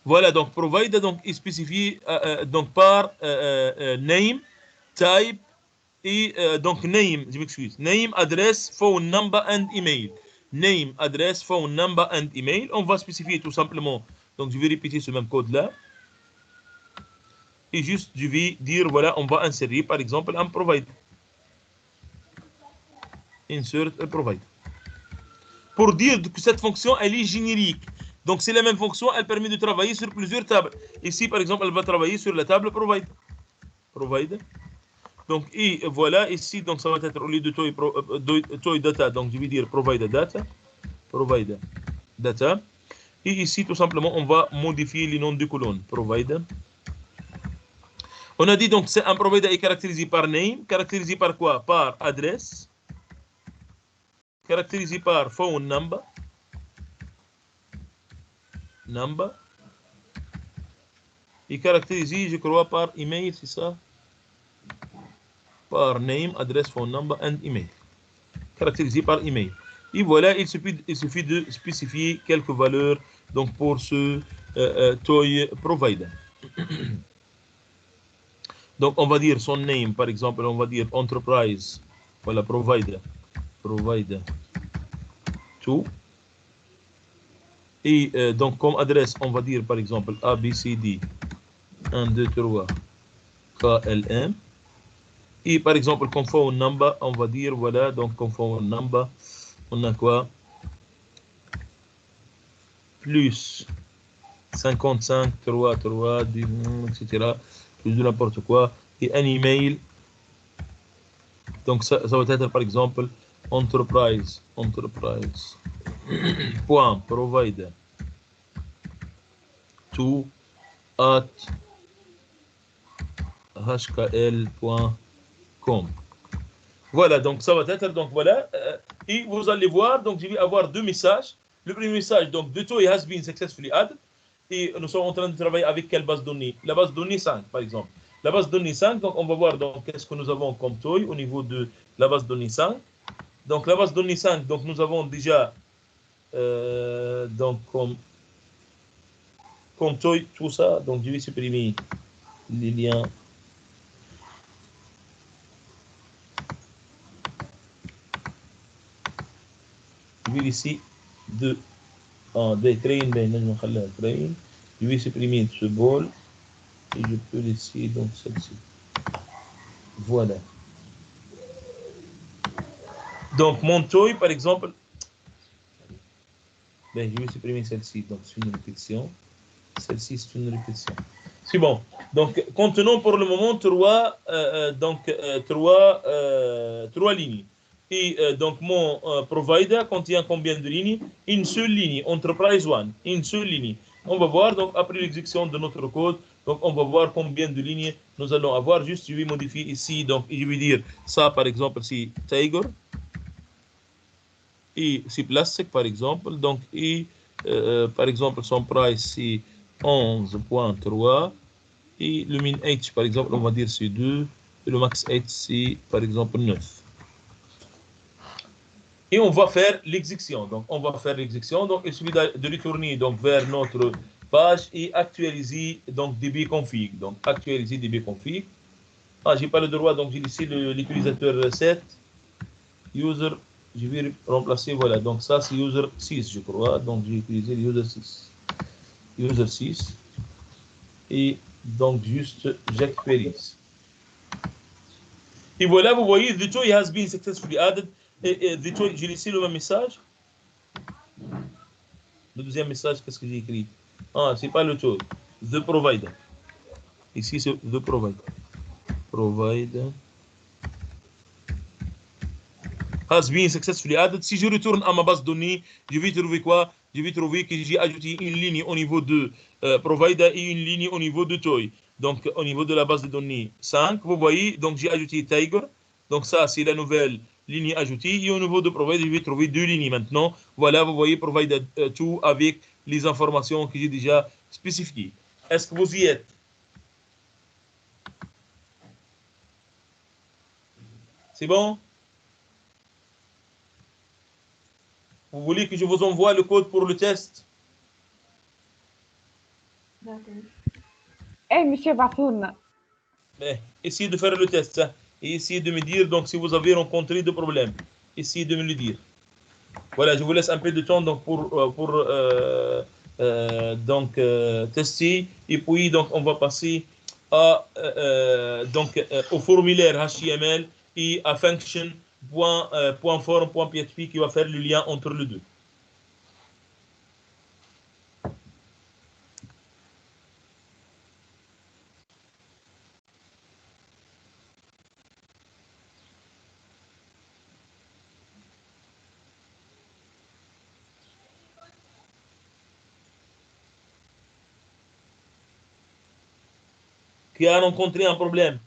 Voilà, donc provider donc est spécifié donc par name, type. Et donc name, je m'excuse, name, adresse, phone number and email. Name, adresse, phone number and email. On va spécifier tout simplement. Donc je vais répéter ce même code là. Et juste je vais dire voilà, on va insérer par exemple un provider. Insert a provider. Pour dire que cette fonction elle est générique. Donc c'est la même fonction, elle permet de travailler sur plusieurs tables. Ici par exemple, elle va travailler sur la table provider. Provider. Donc, et voilà, ici, donc ça va être au lieu de toy data, donc je vais dire provider data. Et ici, tout simplement, on va modifier les noms de colonnes. Provider. On a dit donc, c'est un provider est caractérisé par name, caractérisé par quoi? Par adresse, caractérisé par phone number, et caractérisé, je crois, par email, c'est ça? Par name, adresse, phone number and email. Caractérisé par email. Et voilà, il suffit de spécifier quelques valeurs donc pour ce toy provider. Donc on va dire son name, par exemple, on va dire enterprise. Voilà, provider 2. Et donc comme adresse, on va dire par exemple ABCD 1, 2, 3 KLM. Et par exemple, conform number, on va dire, voilà, donc conform number, on a quoi? Plus 55, 3, 3, etc. Plus de n'importe quoi. Et un email. Donc ça va être par exemple enterprise point provider to at hkl.com. Voilà, donc ça va être, donc voilà. Et vous allez voir, donc je vais avoir deux messages. Le premier message, donc the toy has been successfully added. Et nous sommes en train de travailler avec quelle base de données? La base de données 5, par exemple. La base de données 5, donc on va voir donc qu'est-ce que nous avons comme toy au niveau de la base de données 5. Donc la base de données 5, donc nous avons déjà donc comme toy tout ça. Donc je vais supprimer les liens. Je vais ici de des train, je vais supprimer ce bol et je peux laisser donc celle-ci. Voilà. Donc mon toy par exemple, ben, je vais supprimer celle-ci, donc c'est une répétition. Celle-ci c'est une répétition. C'est bon. Donc contenons pour le moment trois lignes. Et donc mon provider contient combien de lignes? Une seule ligne. Enterprise one, une seule ligne. On va voir donc après l'exécution de notre code, donc on va voir combien de lignes nous allons avoir. Juste je vais modifier ici, donc je vais dire ça par exemple c'est Tiger et c'est plastique par exemple. Donc et par exemple son price c'est 11.3 et le min h par exemple on va dire c'est 2 et le max h c'est par exemple 9. Et on va faire l'exécution. Donc, on va faire l'exécution. Donc, il suffit de retourner donc, vers notre page et actualiser donc dbconfig. Donc, actualiser dbconfig. Ah, j'ai pas le droit, donc j'ai laissé l'utilisateur 7. User, je vais remplacer, voilà. Donc, ça, c'est user 6, je crois. Donc, j'ai utilisé user 6. User 6. Et donc, juste, j'actualise. Et voilà, vous voyez, the toy has been successfully added. Et the toy, j'ai laissé le même message. Le deuxième message, qu'est-ce que j'ai écrit? Ah, c'est pas le toy. The provider. Ici, c'est the provider. Provider has been successfully added. Si je retourne à ma base de données, je vais trouver quoi? Je vais trouver que j'ai ajouté une ligne au niveau de provider et une ligne au niveau de toy. Donc, au niveau de la base de données 5, vous voyez, donc j'ai ajouté Tiger. Donc, ça, c'est la nouvelle ligne ajoutée. Et au niveau de provider, je vais trouver deux lignes maintenant. Voilà, vous voyez provider 2 avec les informations que j'ai déjà spécifiées. Est-ce que vous y êtes? C'est bon? Vous voulez que je vous envoie le code pour le test? ايه monsieur بعثولنا. Essayez de faire le test hein, et essayez de me dire donc si vous avez rencontré des problèmes. Essayez de me le dire. Voilà, je vous laisse un peu de temps donc pour tester et puis donc on va passer à au formulaire HTML et à function.form.php qui va faire le lien entre les deux. Qui a rencontré un problème?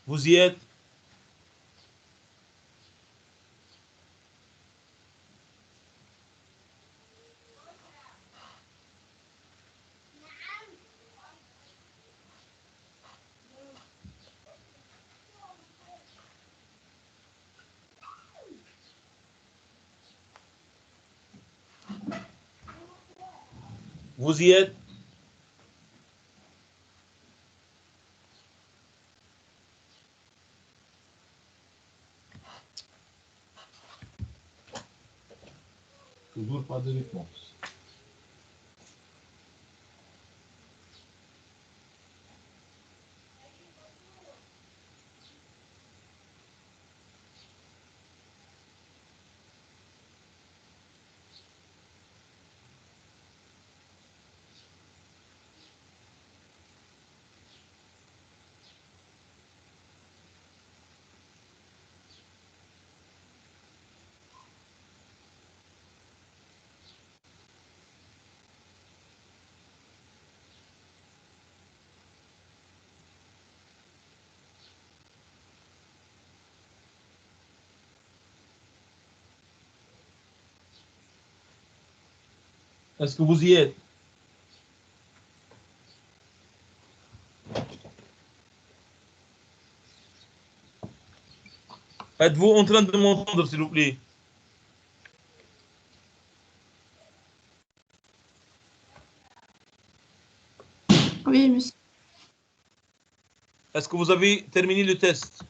Vous y êtes? Vous y êtes? Toujours pas de réponse. Est-ce que vous y êtes? Êtes-vous en train de m'entendre, s'il vous plaît? Oui, monsieur. Est-ce que vous avez terminé le test?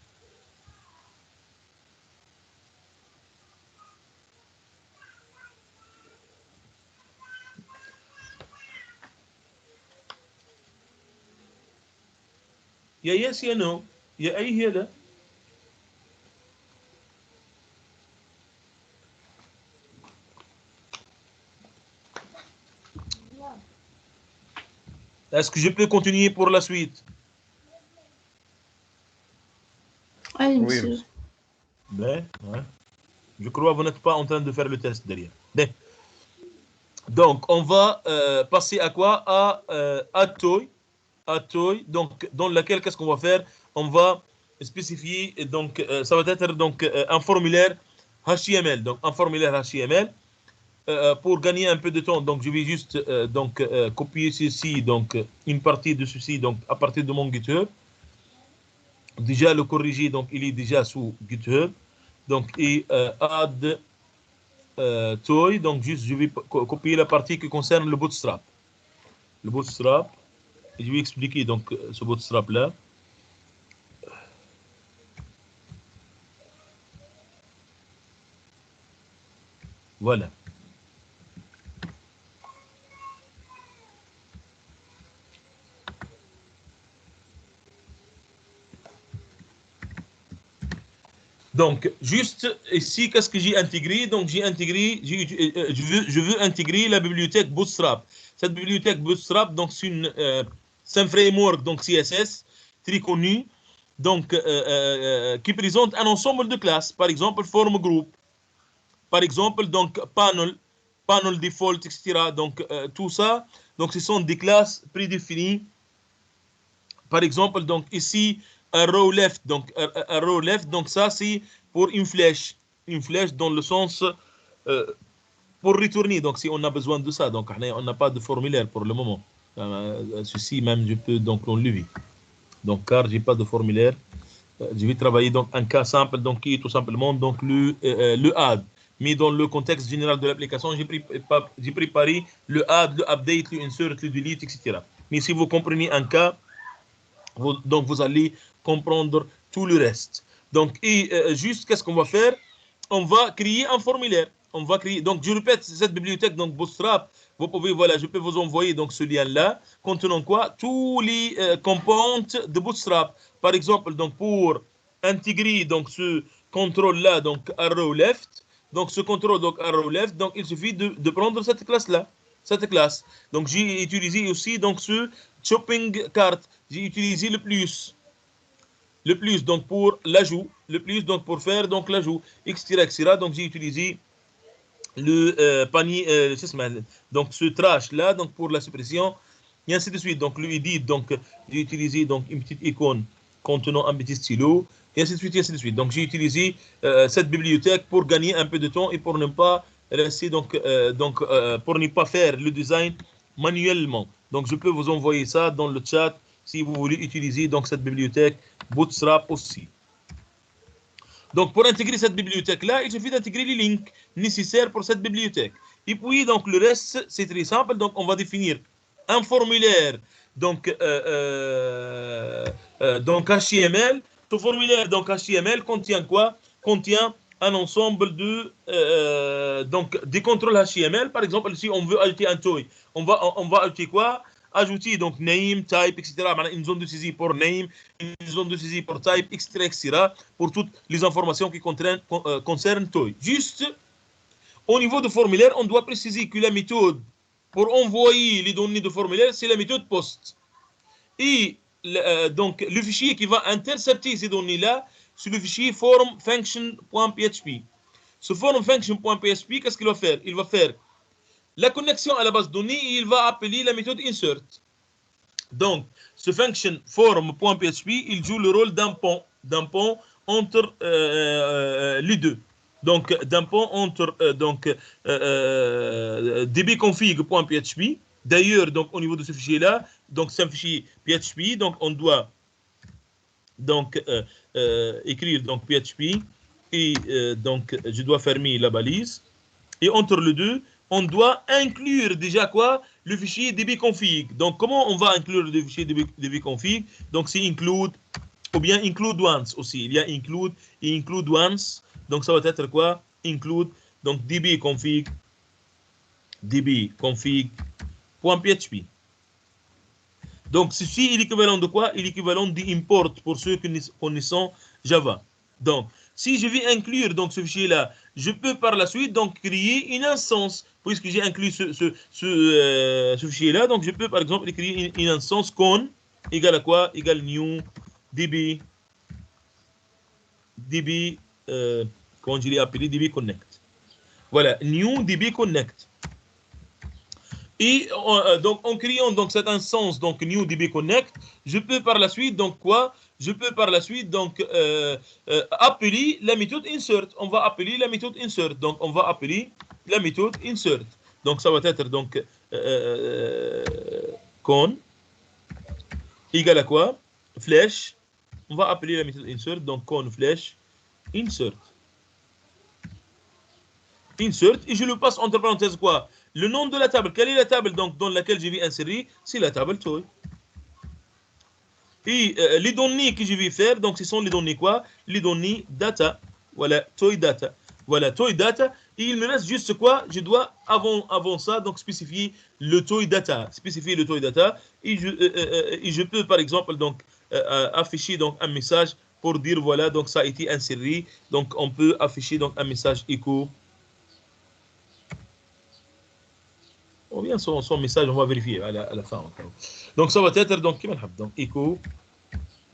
يا yes يا no. يا أي هي لا. Est-ce que je peux continuer pour la suite? Oui, Oui, monsieur. monsieur. Ben, ouais. Je crois que vous n'êtes pas en train de faire le test derrière. Ben. Donc, on va passer à quoi? À toy. À toy. Donc, dans laquelle, qu'est-ce qu'on va faire? On va spécifier, donc, ça va être donc, un formulaire HTML. Donc, un formulaire HTML. Pour gagner un peu de temps, donc je vais juste donc, copier ceci, donc une partie de ceci, donc à partir de mon GitHub. Déjà le corriger, donc il est déjà sous GitHub. Donc et add toy, donc juste je vais copier la partie qui concerne le bootstrap. Le bootstrap, et je vais expliquer donc ce bootstrap là. Voilà. Donc, juste ici, qu'est-ce que j'ai intégré? Donc, j'ai intégré, je veux intégrer la bibliothèque Bootstrap. Cette bibliothèque Bootstrap, donc, c'est un framework donc CSS très connu, donc, qui présente un ensemble de classes. Par exemple, form group. Par exemple, donc, panel default, etc. Donc, tout ça, donc, ce sont des classes prédéfinies. Par exemple, donc ici, un row left, un row left, donc ça c'est pour une flèche dans le sens pour retourner. Donc si on a besoin de ça, donc on n'a pas de formulaire pour le moment. Ceci même je peux donc l'enlever. Donc car j'ai pas de formulaire, je vais travailler donc un cas simple, donc qui est tout simplement donc le add. Mais dans le contexte général de l'application, j'ai préparé le add, le update, le insert, le delete, etc. Mais si vous comprenez un cas, donc vous allez comprendre tout le reste. Donc et juste qu'est-ce qu'on va faire? On va créer un formulaire. On va créer. Donc je répète cette bibliothèque donc Bootstrap. Vous pouvez voilà, je peux vous envoyer donc ce lien là contenant quoi? Tous les composantes de Bootstrap. Par exemple donc pour intégrer donc ce contrôle là donc arrow left. Donc ce contrôle donc arrow left, donc il suffit de prendre cette classe là. Cette classe. Donc j'ai utilisé aussi donc ce shopping cart. J'ai utilisé le plus donc pour l'ajout, le plus donc pour faire donc l'ajout, etc. Donc j'ai utilisé le panier, donc ce trash là donc pour la suppression et ainsi de suite. Donc le edit, donc j'ai utilisé donc une petite icône contenant un petit stylo et ainsi de suite, et ainsi de suite. Donc j'ai utilisé cette bibliothèque pour gagner un peu de temps et pour ne pas rester donc pour ne pas faire le design manuellement. Donc je peux vous envoyer ça dans le chat si vous voulez utiliser donc cette bibliothèque Bootstrap aussi. Donc pour intégrer cette bibliothèque là, il suffit d'intégrer les links nécessaires pour cette bibliothèque. Et puis, donc, le reste, c'est très simple. Donc, on va définir un formulaire, donc HTML. Ce formulaire, donc HTML, contient quoi? Contient un ensemble de donc des contrôles HTML. Par exemple, si on veut ajouter un toy, on va ajouter quoi? Ajouter donc name, type, etc. Une zone de saisie pour name, une zone de saisie pour type, etc. pour toutes les informations qui concernent toy. Juste au niveau du formulaire, on doit préciser que la méthode pour envoyer les données de formulaire, c'est la méthode post. Et donc le fichier qui va intercepter ces données-là, c'est le fichier form function.php. Ce form function.php, qu'est-ce qu'il va faire? Il va faire la connexion à la base de données et il va appeler la méthode insert. Donc, ce function form.php, il joue le rôle d'un pont entre les deux. Donc, d'un pont entre dbconfig.php. D'ailleurs, donc au niveau de ce fichier-là, donc c'est un fichier PHP, donc on doit donc écrire donc PHP et donc je dois fermer la balise. Et entre les deux, on doit inclure déjà quoi? Le fichier dbconfig. Donc comment on va inclure le fichier dbconfig? Donc c'est include ou bien include once aussi. Il y a include et include once. Donc ça va être quoi? Include donc dbconfig .php. Donc ceci est l'équivalent de quoi? Il est l'équivalent d'import pour ceux qui connaissent Java. Donc si je vais inclure donc ce fichier là, je peux par la suite donc créer une instance puisque j'ai inclus ce fichier là. Donc je peux par exemple créer une instance con égale à quoi? Égale new db comment je l'ai appelé, db connect. Voilà, new db connect. Et donc en créant donc cette instance donc new db connect, je peux par la suite donc quoi? Je peux par la suite donc appeler la méthode insert. On va appeler la méthode insert. Donc on va appeler la méthode insert. Donc ça va être donc con égale à quoi? Flèche. On va appeler la méthode insert. Donc con flèche insert. Insert et je le passe entre parenthèses quoi? Le nom de la table. Quelle est la table donc dans laquelle je vais insérer? C'est la table toy. Et les données que je vais faire, donc ce sont les données quoi? Les données data. Voilà, toy data. Voilà, toy data. Et il me reste juste quoi? Je dois avant ça donc spécifier le toy data. Spécifier le toy data. Et je peux par exemple donc afficher donc un message pour dire voilà donc ça a été inséré. Donc on peut afficher donc un message echo. Ou bien son message, on va vérifier à la fin. Donc ça va être donc echo.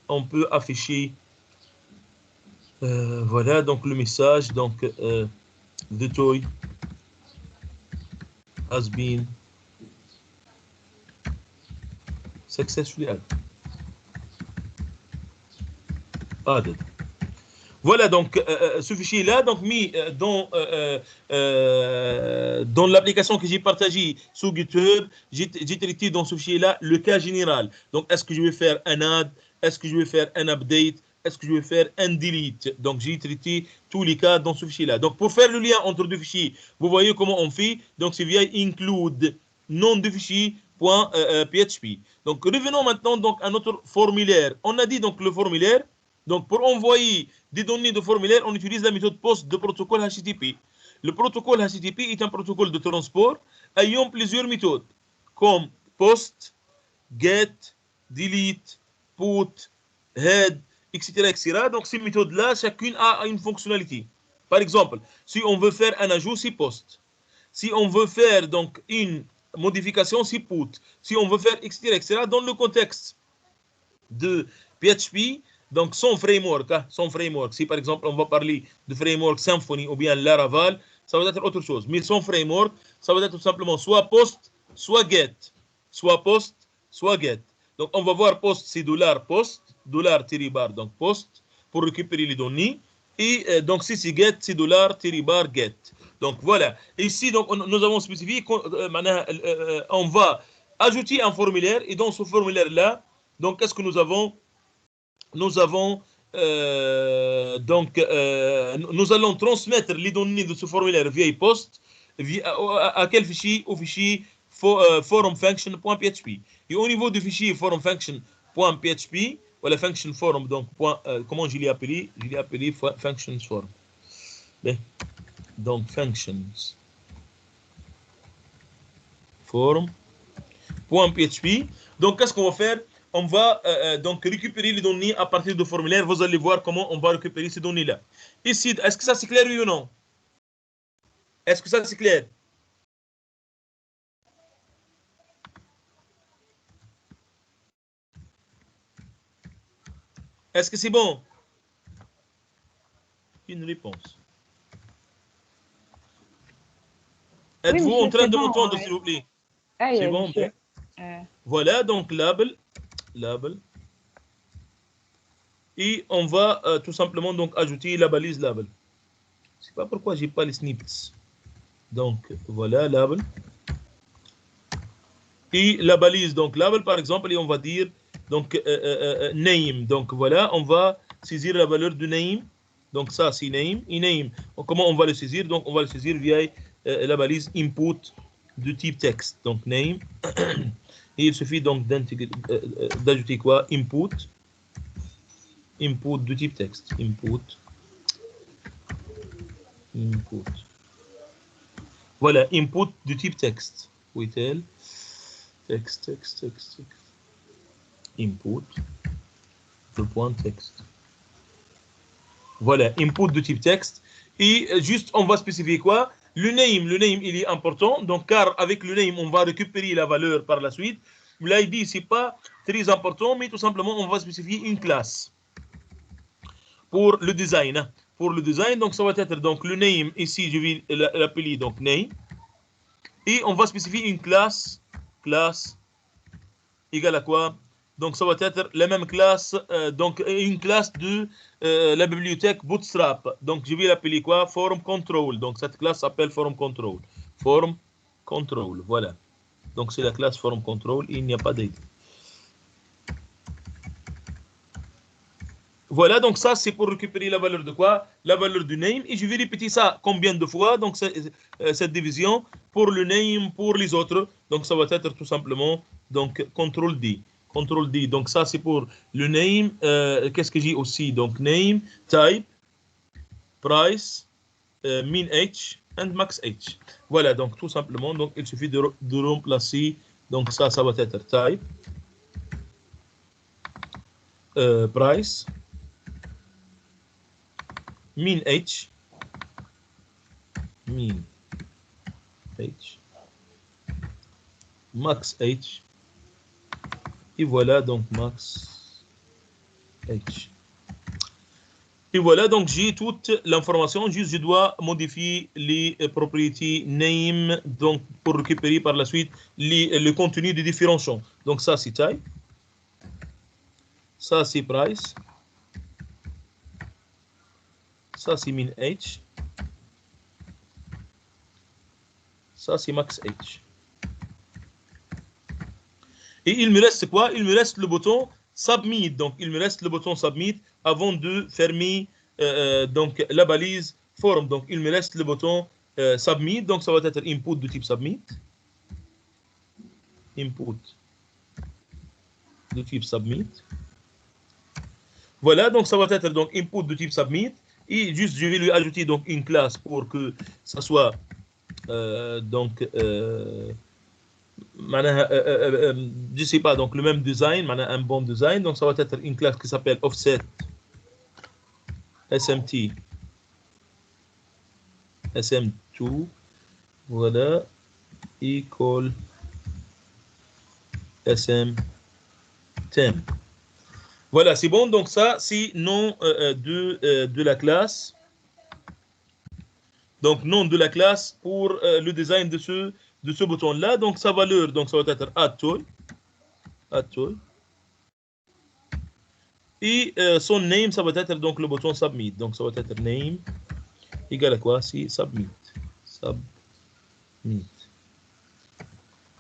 On peut afficher voilà donc le message donc the toy has been successfully added. Voilà donc ce fichier là donc mis dans l'application que j'ai partagée sur GitHub, j'ai traité dans ce fichier là le cas général. Donc est-ce que je vais faire un add, est-ce que je vais faire un update, est-ce que je vais faire un delete. Donc j'ai traité tous les cas dans ce fichier là. Donc pour faire le lien entre deux fichiers, vous voyez comment on fait. Donc c'est via include nom de fichier .php. Donc revenons maintenant donc à notre formulaire. On a dit donc le formulaire. Donc pour envoyer des données de formulaire, on utilise la méthode POST de protocole HTTP. Le protocole HTTP est un protocole de transport ayant plusieurs méthodes comme POST, GET, DELETE, PUT, HEAD, etc., etc. Donc ces méthodes-là, chacune a une fonctionnalité. Par exemple, si on veut faire un ajout, c'est POST. Si on veut faire donc une modification, c'est PUT. Si on veut faire etc., etc. Dans le contexte de PHP, donc son framework, si par exemple on va parler de framework Symfony ou bien Laravel, ça va être autre chose. Mais son framework, ça va être tout simplement soit POST, soit GET. Soit POST, soit GET. Donc on va voir POST, c'est $post, $-bar, donc POST, pour récupérer les données. Et donc si c'est GET, c'est $-bar GET. Donc voilà. Ici, donc, nous avons spécifié on va ajouter un formulaire. Et dans ce formulaire-là, donc qu'est-ce que nous avons? Nous allons transmettre les données de ce formulaire via post à quel fichier? Au fichier forum function.php. Et au niveau du fichier forum function.php, ou la function forum, donc comment je l'ai appelé? Je l'ai appelé functions forum. Bien. Donc functions forum.php. Donc qu'est-ce qu'on va faire? On va donc récupérer les données à partir du formulaire. Vous allez voir comment on va récupérer ces données-là. Ici, est-ce que ça c'est clair, oui ou non? Est-ce que ça c'est clair? Est-ce que c'est bon? Une réponse. Êtes-vous en train de m'entendre, s'il vous plaît? C'est bon, bien. Voilà, donc label. Et on va tout simplement donc ajouter la balise label. Je ne sais pas pourquoi j'ai pas les snippets. Donc voilà, label. Et la balise, donc label par exemple, et on va dire donc name. Donc voilà, on va saisir la valeur de name. Donc ça c'est name. Et name, comment on va le saisir? Donc on va le saisir via la balise input de type texte. Donc name. Et il suffit donc d'ajouter quoi? Input de type texte. Input. Voilà, input de type texte. Oui, tel. Texte. Input. Le point texte. Voilà, input de type texte. Et juste, on va spécifier quoi? Le name, il est important. Donc, car avec le name, on va récupérer la valeur par la suite. L'ID, c'est pas très important, mais tout simplement, on va spécifier une classe pour le design. Pour le design, donc ça va être donc le name. Ici, je vais l'appeler donc name. Et on va spécifier une classe égale à quoi? Donc ça va être la même classe, donc une classe de la bibliothèque Bootstrap. Donc je vais l'appeler quoi? Form control. Donc cette classe s'appelle form control. Form control, voilà. Donc c'est la classe form control, il n'y a pas d'ID. Voilà, donc ça c'est pour récupérer la valeur de quoi? La valeur du name. Et je vais répéter ça combien de fois? Donc cette division pour le name, pour les autres. Donc ça va être tout simplement donc CTRL D. CTRL D. Donc ça c'est pour le name. Qu'est-ce que j'ai aussi? Donc name, type, price, min h and max h. Voilà, donc tout simplement. Donc il suffit de remplacer. Donc ça va être type, price, min h, max h, et voilà donc max h. Et voilà donc j'ai toute l'information, juste je dois modifier les propriétés name donc pour récupérer par la suite le contenu des différents champs. Donc ça c'est type, ça c'est price, ça c'est min h, ça c'est max h. Et il me reste quoi? Il me reste le bouton submit. Donc il me reste le bouton submit avant de fermer donc la balise form. Donc il me reste le bouton submit. Donc ça va être input de type submit. Input de type submit. Voilà, donc ça va être donc input de type submit. Et juste je vais lui ajouter donc une classe pour que ça soit donc je sais pas, donc le même design, un bon design. Donc ça va être une classe qui s'appelle offset smt sm2, voilà, equal sm10. Voilà, c'est bon. Donc ça c'est nom de la classe. Donc nom de la classe pour le design de ce bouton là. Donc sa valeur, donc ça va être add tool. Et son name, ça va être donc le bouton submit. Donc ça va être name égal à quoi? C'est submit.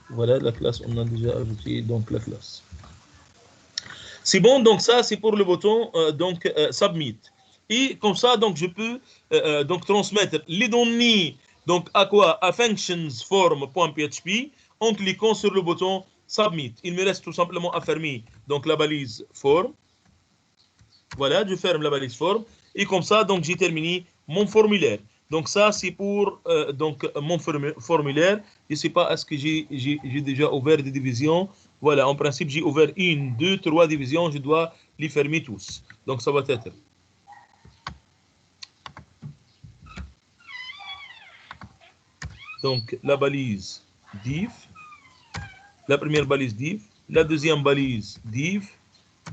Voilà la classe, on a déjà ajouté donc la classe. C'est bon, donc ça c'est pour le bouton donc submit. Et comme ça, donc je peux donc transmettre les données Donc, à quoi? À functionsform.php, en cliquant sur le bouton Submit. Il me reste tout simplement à fermer donc la balise form. Voilà, je ferme la balise form. Et comme ça, donc j'ai terminé mon formulaire. Donc ça, c'est pour donc, mon formulaire. Je ne sais pas, est-ce que j'ai déjà ouvert des divisions? Voilà, en principe, j'ai ouvert 1, 2, 3 divisions. Je dois les fermer tous. Donc ça va être... Donc la balise div, la première balise div, la deuxième balise div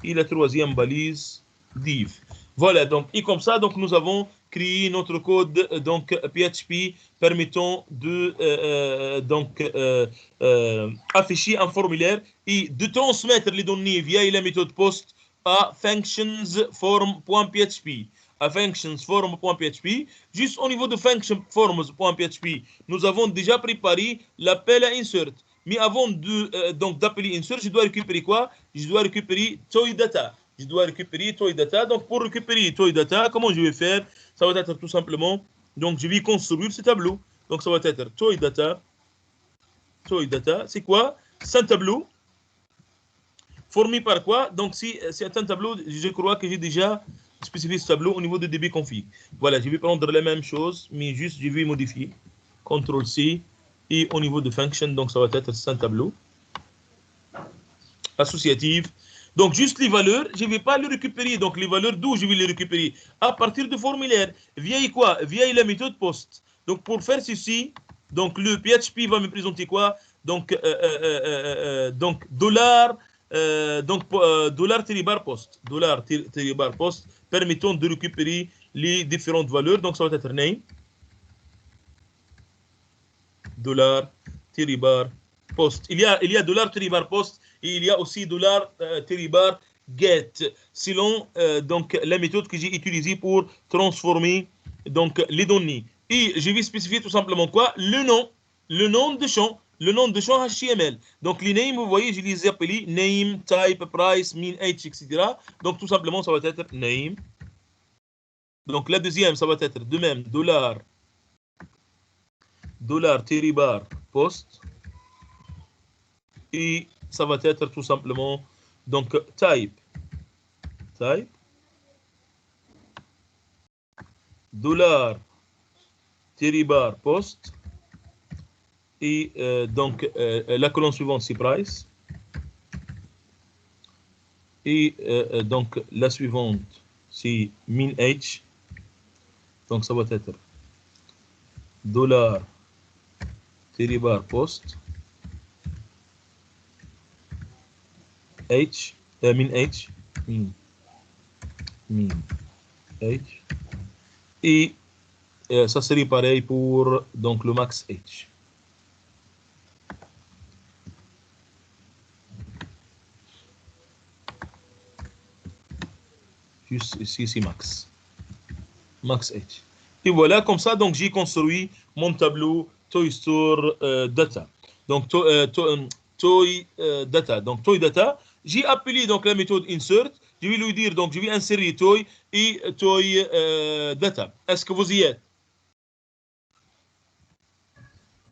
et la troisième balise div. Voilà, donc et comme ça, donc nous avons créé notre code donc PHP permettant de afficher un formulaire et de transmettre les données via la méthode post à functionsform.php. À functionsform.php, juste au niveau de functionforms.php, nous avons déjà préparé l'appel à insert. Mais avant de donc d'appeler insert, je dois récupérer quoi? Je dois récupérer toy data. Je dois récupérer toy data. Donc pour récupérer toy data, comment je vais faire? Ça va être tout simplement, donc je vais construire ce tableau. Donc ça va être toy data. Toy data, c'est quoi? C'est un tableau formé par quoi? Donc si c'est un tableau, je crois que j'ai déjà spécifié ce tableau au niveau de dbconfig. Voilà, je vais prendre la même chose, mais juste je vais modifier. CTRL-C et au niveau de function, donc ça va être un tableau associatif. Donc juste les valeurs, je ne vais pas les récupérer. Donc les valeurs d'où je vais les récupérer? À partir du formulaire. Via quoi? Via la méthode post. Donc pour faire ceci, donc le PHP va me présenter quoi? Donc dollar $bar post. $bar post permettant de récupérer les différentes valeurs. Donc ça va être name. $bar post. Il y a $bar post et il y a aussi $bar get selon donc la méthode que j'ai utilisée pour transformer donc les données. Et je vais spécifier tout simplement quoi? Le nom de champ HTML. Donc les names, vous voyez, je les ai appelés name, type, price, min, age, etc. Donc tout simplement, ça va être name. Donc la deuxième, ça va être de même $bar post. Et ça va être tout simplement donc type $bar post et donc la colonne suivante c'est price et donc la suivante c'est min h, donc ça va être $bar post h min h et ça serait pareil pour donc le max h. Juste ici c'est max h. Et voilà, comme ça donc j'ai construit mon tableau Toy Store Data. Donc toy data, j'ai appelé donc la méthode insert. Je vais lui dire donc je vais insérer toy et toy data. Est-ce que vous y êtes?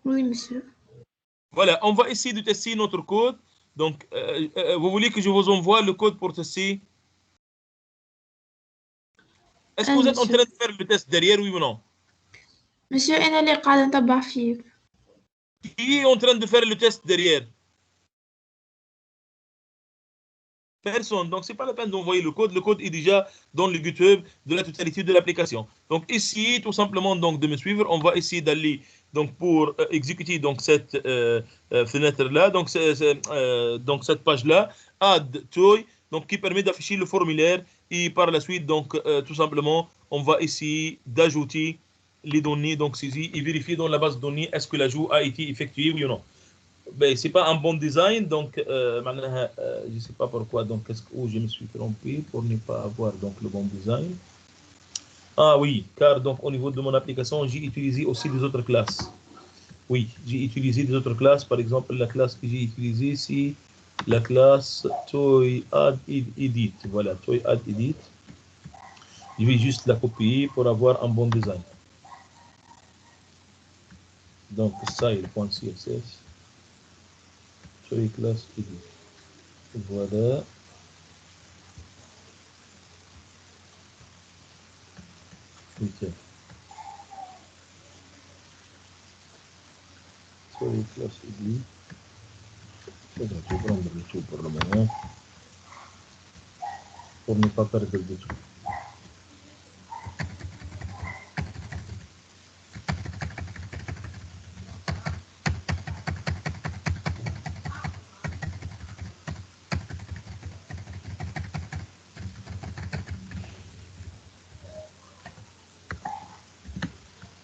Oui, monsieur. Voilà, on va essayer de tester notre code. Donc vous voulez que je vous envoie le code pour tester? Est-ce que vous êtes en train de faire le test derrière, oui ou non? Monsieur, أنا اللي قاعدة نتبع فيك. Qui est en train de faire le test derrière? Personne. Donc, ce n'est pas la peine d'envoyer le code. Le code est déjà dans le GitHub de la totalité de l'application. Donc, essayez tout simplement donc, de me suivre. On va essayer d'aller donc, pour exécuter donc, cette fenêtre-là, donc cette page-là, Add Toy, donc, qui permet d'afficher le formulaire. Et par la suite, donc, tout simplement, on va essayer d'ajouter les données donc, saisies et vérifier dans la base de données est-ce que l'ajout a été effectué, oui ou non. Ben, c'est pas un bon design, donc je ne sais pas pourquoi, donc où je me suis trompé pour ne pas avoir donc le bon design. Ah oui, car donc au niveau de mon application, j'ai utilisé aussi des autres classes. Oui, j'ai utilisé des autres classes, par exemple la classe que j'ai utilisée, c'est la classe Toy Add Edit. Voilà, Toy Add Edit. Je vais juste la copier pour avoir un bon design. donc style.css sur les classes edit. Voilà. Ok. Sur les classes edit. Je vais prendre le tout pour le moment pour ne pas perdre de tout.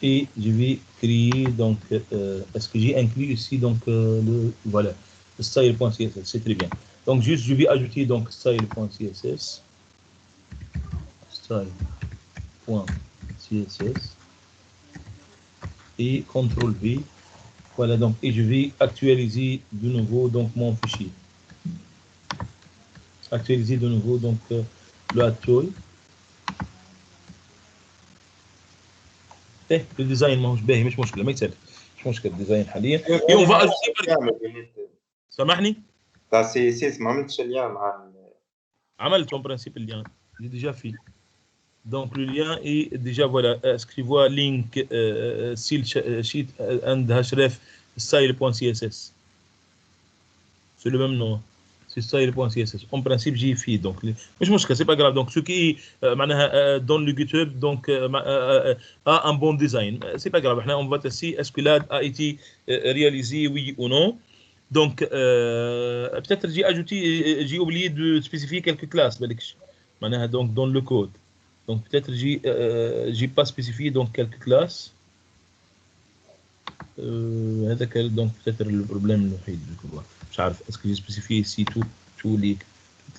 Et je vais créer donc est-ce que j'ai inclus ici donc le voilà le style.css, c'est très bien. Donc juste je vais ajouter donc style.css et CTRL V. Voilà donc et je vais actualiser de nouveau donc mon fichier. Actualiser de nouveau donc le Atoy. le ديزاين ماهوش باهي مش مشكله ما يسالش مش مشكله الديزاين حاليا et on va ajouter سامحني تاع سي اس اس ما عملتش اليوم مع عملت en principe le lien j'ai déjà fait donc le lien est déjà voilà ce que tu vois link style sheet and href style.css c'est le même nom c'est style.css en principe j'ai fait donc مش مشكله c'est pas grave donc ce qui معناها dans le GitHub donc a un bon design c'est pas grave احنا on va tester est-ce que là a été réalisé oui ou non donc peut-être j'ai oublié de spécifier quelques classes بالكش معناها donc dans le code donc peut-être j'ai pas spécifié donc quelques classes هذاك donc peut-être le problème الوحيد مش عارف est-ce que j'ai spécifié ici toutes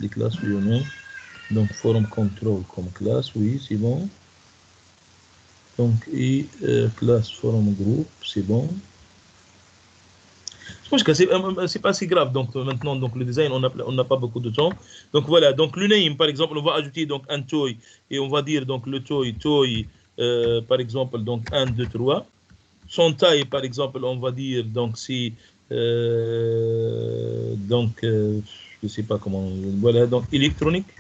les classes oui ou non donc forum control comme classe oui c'est bon donc et classe forum group c'est bon je pense que c'est pas si grave donc maintenant donc le design on n'a pas beaucoup de temps donc voilà donc le name par exemple on va ajouter donc un toy et on va dire donc le toy par exemple donc 1 2 3 son taille par exemple on va dire donc si donc je sais pas comment voilà donc électronique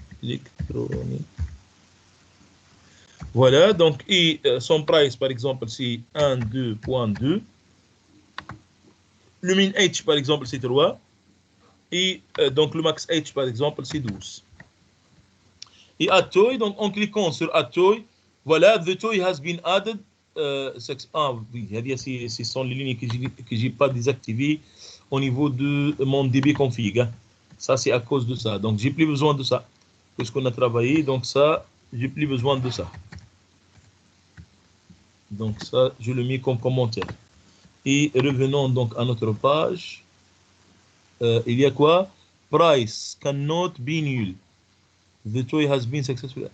voilà donc et son price par exemple c'est 1 2.2 le min h par exemple c'est 3 et donc le max h par exemple c'est 12 et add toy donc en cliquant sur add toy voilà the toy has been added oui, ce sont les lignes que j'ai pas désactivées au niveau de mon DB config. Hein. Ça, c'est à cause de ça. Donc, j'ai plus besoin de ça. Puisqu'on a travaillé, donc ça, j'ai plus besoin de ça. Donc, ça, je le mets comme commentaire. Et revenons donc à notre page. Il y a quoi? Price cannot be null. The toy has been successful.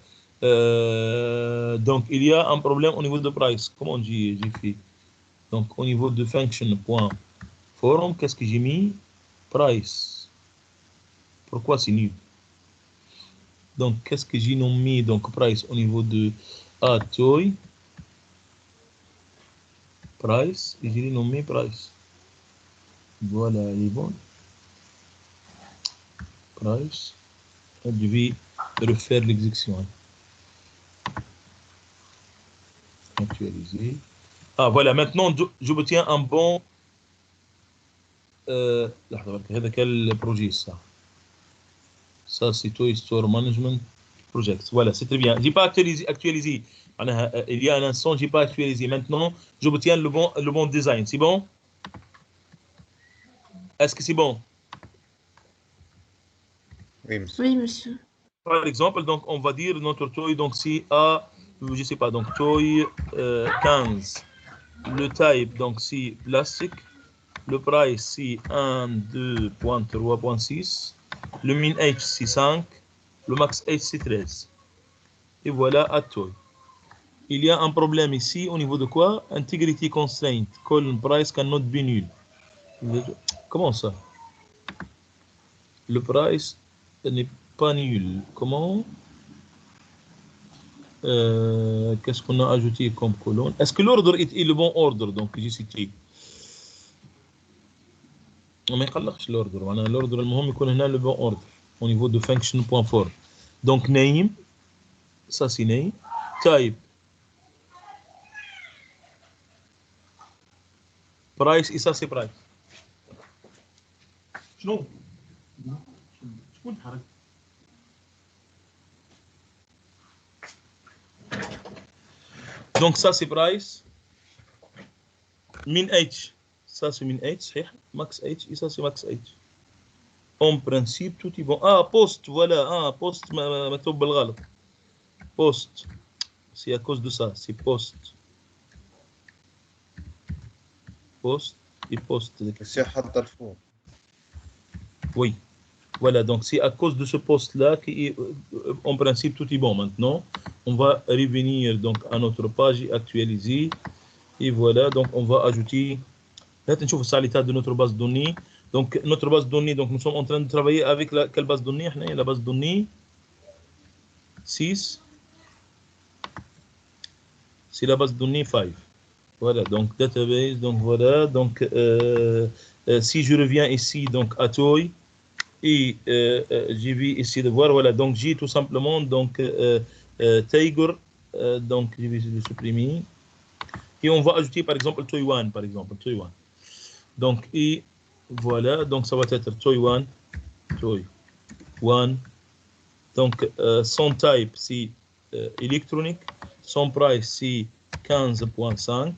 Donc il y a un problème au niveau de price. Comment j'ai fait? Donc au niveau de function.forum, qu'est-ce que j'ai mis? Price. Pourquoi c'est nul? Donc qu'est-ce que j'ai nommé donc price au niveau de toy price et j'ai nommé price. Voilà, il est bon. Price. Je vais refaire l'exécution. Actualiser. Ah voilà, maintenant j'obtiens un bon هذا quel projet ça c'est Toy Store Management Project. Voilà, c'est très bien. J'ai pas actualisé. Il y a un instant, j'ai pas actualisé. Maintenant, j'obtiens le bon design. C'est bon? Est-ce que c'est bon? Oui, monsieur. Oui, monsieur. Par exemple, donc on va dire notre toy donc c'est à je sais pas donc toy 15. Le type donc c'est plastique. Le price c'est 1 2.3.6. Le min h c'est 5. Le max h c'est 13. Et voilà à toy. Il y a un problème ici au niveau de quoi? Integrity constraint. Colon price cannot be null. Comment ça? Le price n'est pas nul. Comment? Qu'est-ce qu'on a ajouté comme colonne? Est-ce que l'ordre est le bon ordre? Donc j'ai cité. ما يقلقش الاوردر معناها الاوردر المهم يكون هنا لو بون اوردر au niveau de function.form donc name ça c'est name type price et ça c'est price شنو شكون حرك donc ça c'est price min h ça c'est min h صحيح max h et ça c'est max h en principe tout est bon post voilà post مكتوب بالغلط post c'est à cause de ça c'est post et post c'est حتى الفوق oui voilà donc c'est à cause de ce poste là qui est, en principe tout est bon maintenant on va revenir donc à notre page et actualiser et voilà donc on va ajouter là نشوف الساعه l'état de notre base de données donc notre base de données donc nous sommes en train de travailler avec quelle base de données la base de données 6 c'est la base de données 5 voilà donc database donc voilà donc si je reviens ici donc à Toy et j'ai vu ici de voir voilà donc j'ai tout simplement donc Tiger donc je vais le supprimer et on va ajouter par exemple Toy1 par exemple Toy1 donc et voilà donc ça va être Toy1 donc son type c'est électronique son price c'est 15.5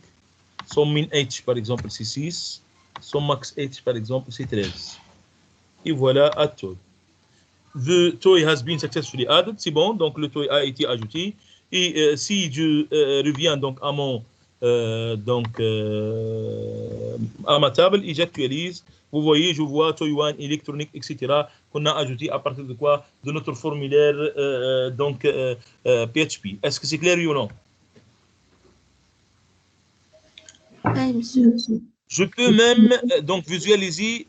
son min h par exemple c'est 6 son max h par exemple c'est 13 et voilà à Toy. The toy has been successfully added, c'est bon, donc le toy a été ajouté. Et si je reviens donc à mon à ma table et j'actualise, vous voyez, je vois toy1 électronique, etc. qu'on a ajouté à partir de quoi? De notre formulaire PHP. Est-ce que c'est clair oui ou non? Oui, monsieur. Je peux même donc visualiser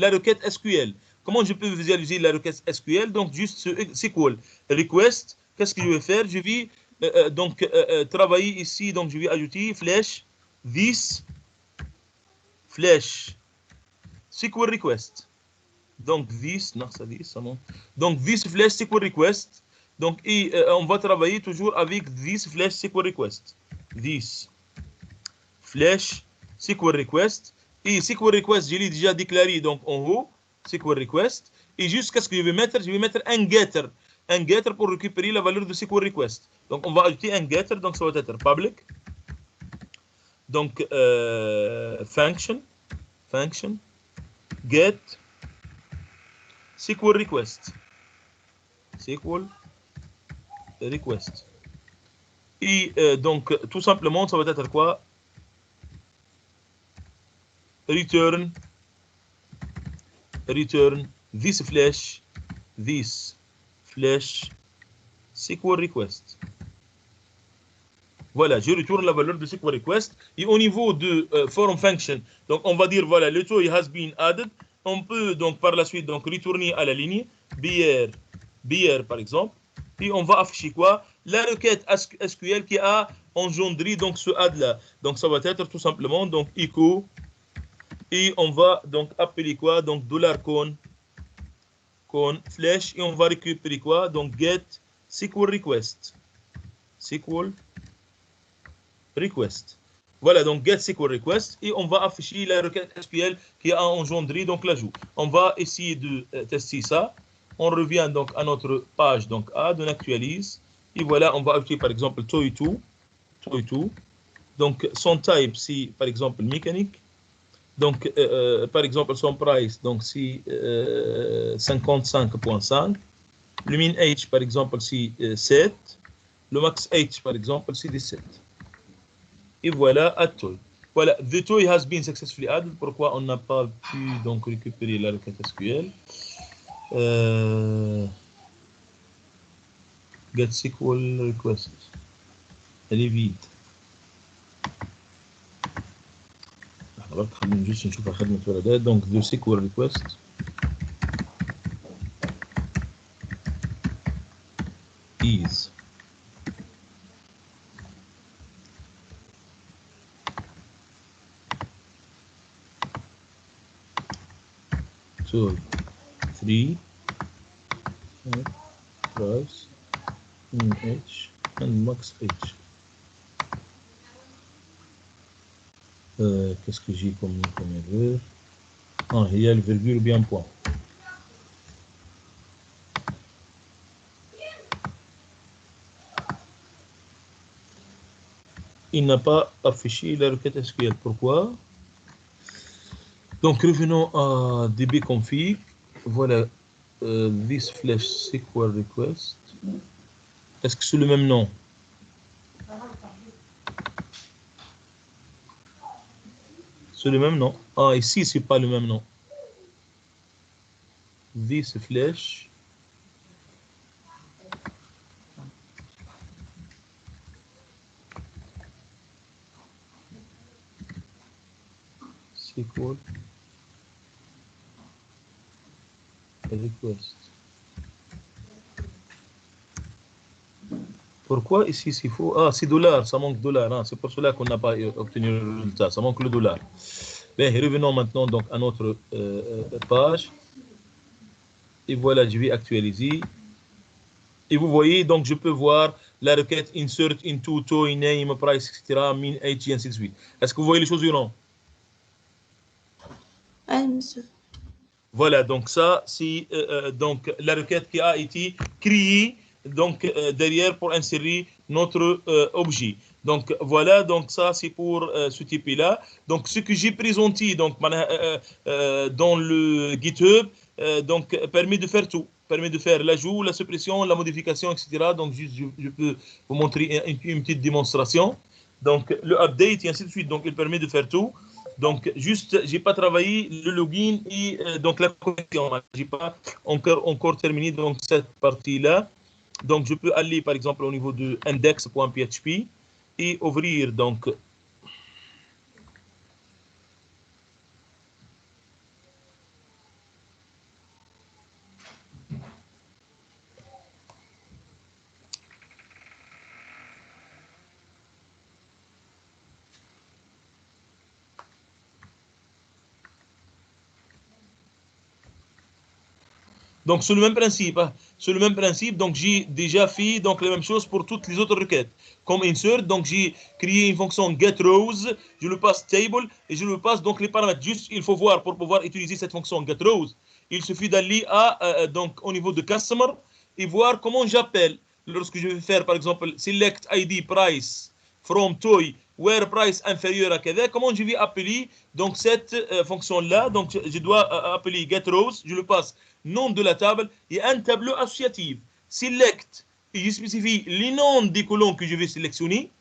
la requête SQL. Comment je peux visualiser la requête SQL? Donc juste ce SQL request. Qu'est-ce que je vais faire? Je vais travailler ici. Donc je vais ajouter flèche this flèche SQL request. Donc this non ça dit ça non. Donc this flèche SQL request. Donc et on va travailler toujours avec this flèche SQL request. This flèche SQL request et SQL request je l'ai déjà déclaré donc en haut SQL request et juste qu'est-ce que je vais mettre un getter pour récupérer la valeur de SQL request donc on va ajouter un getter donc ça va être public donc function get SQL request et donc tout simplement ça va être quoi return this flash SQL request. Voilà, je retourne la valeur de SQL request et au niveau de form function, donc on va dire voilà le toy has been added. On peut donc par la suite donc retourner à la ligne BR par exemple et on va afficher quoi? La requête SQL qui a engendré donc ce add là. Donc ça va être tout simplement donc echo et on va donc appeler quoi? Donc $con flèche et on va récupérer quoi? Donc get SQL request. Voilà donc get SQL request et on va afficher la requête SQL qui a engendré donc l'ajout. On va essayer de tester ça. On revient donc à notre page donc add, on actualise et voilà on va ajouter par exemple toy2. Donc son type c'est par exemple mécanique. Donc, par exemple, son price, donc c'est 55.5. Le min H, par exemple, c'est 7. Le max H, par exemple, c'est 17. Et voilà, à toy. Voilà, the toy has been successfully added. Pourquoi on n'a pas pu donc récupérer la requête SQL? Get SQL request. Elle est vide. خلينا نجلس نشوف خدمة ولدات donc the SQL request is toy 3 price in H and max H. Qu'est-ce que j'ai comme erreur? Ah, il y a le virgule bien point. Il n'a pas affiché la requête SQL. Pourquoi? Donc revenons à dbconfig. Voilà, this flash SQL request. Est-ce que c'est le même nom? C'est le même nom. Ah, ici, c'est pas le même nom. This flash. SQL request. Pourquoi ici c'est faux? Ah, c'est $, ça manque $. Hein. C'est pour cela qu'on n'a pas obtenu le résultat. Ça manque le $. Bien, revenons maintenant donc à notre page. Et voilà, je vais actualiser. Et vous voyez, donc je peux voir la requête insert into toy name, price, etc., min, age, et ainsi de suite. Est-ce que vous voyez les choses ou non? Oui, monsieur. Voilà, donc ça, c'est donc la requête qui a été créée donc derrière pour insérer notre objet. Donc voilà, donc ça c'est pour ce type-là. Donc ce que j'ai présenté donc dans le GitHub donc permet de faire tout, permet de faire l'ajout, la suppression, la modification, etc. Donc juste je peux vous montrer une petite démonstration. Donc le update et ainsi de suite. Donc il permet de faire tout. Donc, juste, j'ai pas travaillé le login et donc la connexion. J'ai pas encore terminé donc cette partie-là. Donc, je peux aller par exemple au niveau de index.php et ouvrir donc donc, c'est le même principe. Hein. C'est le même principe. Donc, j'ai déjà fait donc, la même chose pour toutes les autres requêtes. Comme insert, donc j'ai créé une fonction getRows, je le passe table et je le passe donc les paramètres. Juste, il faut voir pour pouvoir utiliser cette fonction getRows. Il suffit d'aller donc au niveau de customer et voir comment j'appelle. Lorsque je vais faire par exemple select ID price from toy where price inférieur à KD, comment je vais appeler donc cette fonction-là. Donc, je dois appeler getRows, je le passe nom de la table et un tableau associatif. Select, et je spécifie les noms des colonnes que je vais sélectionner,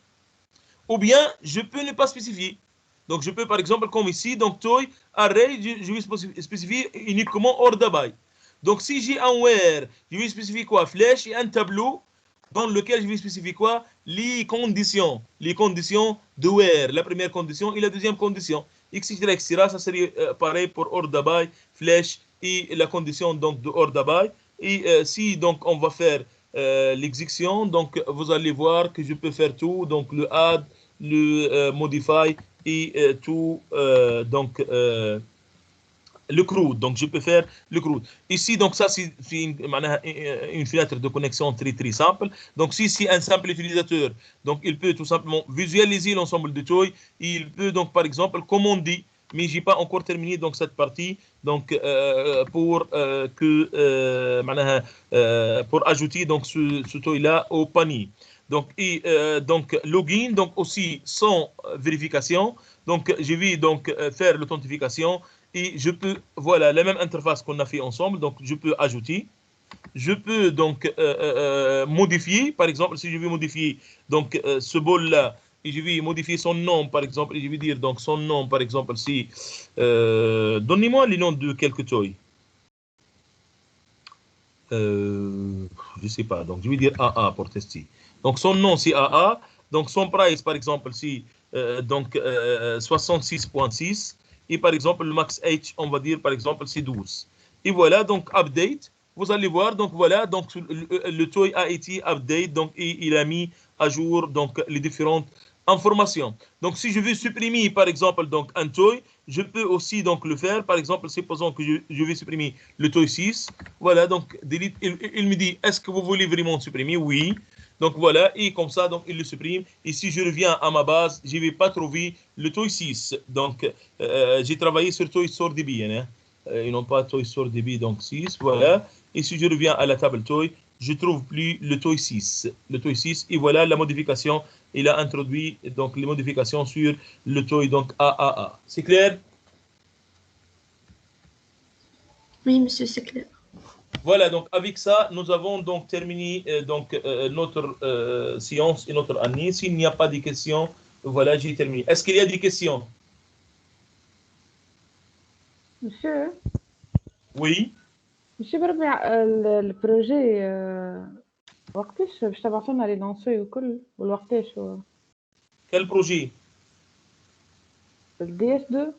ou bien je peux ne pas spécifier. Donc je peux par exemple comme ici, donc toy, array, je vais spécifier uniquement order by. Donc si j'ai un where, je vais spécifier quoi? Flèche et un tableau dans lequel je vais spécifier quoi? Les conditions de where, la première condition et la deuxième condition, etc. etc. Ça serait pareil pour order by, flèche et la condition donc de order by. Et si donc on va faire l'exécution, donc vous allez voir que je peux faire tout, donc le add, le modify et tout donc le CRUD, donc je peux faire le CRUD. Ici, donc ça c'est une fenêtre de connexion très simple. Donc si c'est un simple utilisateur, donc il peut tout simplement visualiser l'ensemble de toy. Il peut donc par exemple commander, mais j'ai pas encore terminé donc cette partie. Donc pour pour ajouter donc ce toy là au panier. Donc donc login, donc aussi sans vérification. Donc je vais donc faire l'authentification. Et je peux, voilà, la même interface qu'on a fait ensemble, donc je peux ajouter. Je peux donc modifier, par exemple, si je veux modifier donc ce bol-là, et je vais modifier son nom, par exemple, et je vais dire donc son nom, par exemple, si, donnez-moi les noms de quelques toys. Je sais pas, donc je vais dire AA pour tester. Donc son nom c'est AA, donc son price par exemple c'est donc 66.6 et par exemple le max H on va dire par exemple c'est 12. Et voilà donc update, vous allez voir donc voilà donc le toy a été update donc et il a mis à jour donc les différentes informations. Donc si je veux supprimer par exemple donc un toy, je peux aussi donc le faire. Par exemple, supposons que je vais supprimer le toy 6. Voilà, donc delete, il me dit, est-ce que vous voulez vraiment supprimer? Oui. Donc voilà, et comme ça, donc il le supprime. Et si je reviens à ma base, je ne vais pas trouver le toy 6. Donc j'ai travaillé sur toy store DB, hein, et non pas toy store DB, donc 6. Voilà. Et si je reviens à la table toy, je ne trouve plus le toy 6. Le toy 6, et voilà la modification. Il a introduit donc les modifications sur le toy donc AAA. C'est clair? Oui, monsieur, c'est clair. Voilà, donc avec ça, nous avons donc terminé notre séance et notre année. S'il n'y a pas de questions, voilà, j'ai terminé. Est-ce qu'il y a des questions? monsieur Oui. monsieur بربع البروجي وقتاش باش تبعثوا لنا لي دونسوي وكل والوقتاش هو Quel projet? الدي اس 2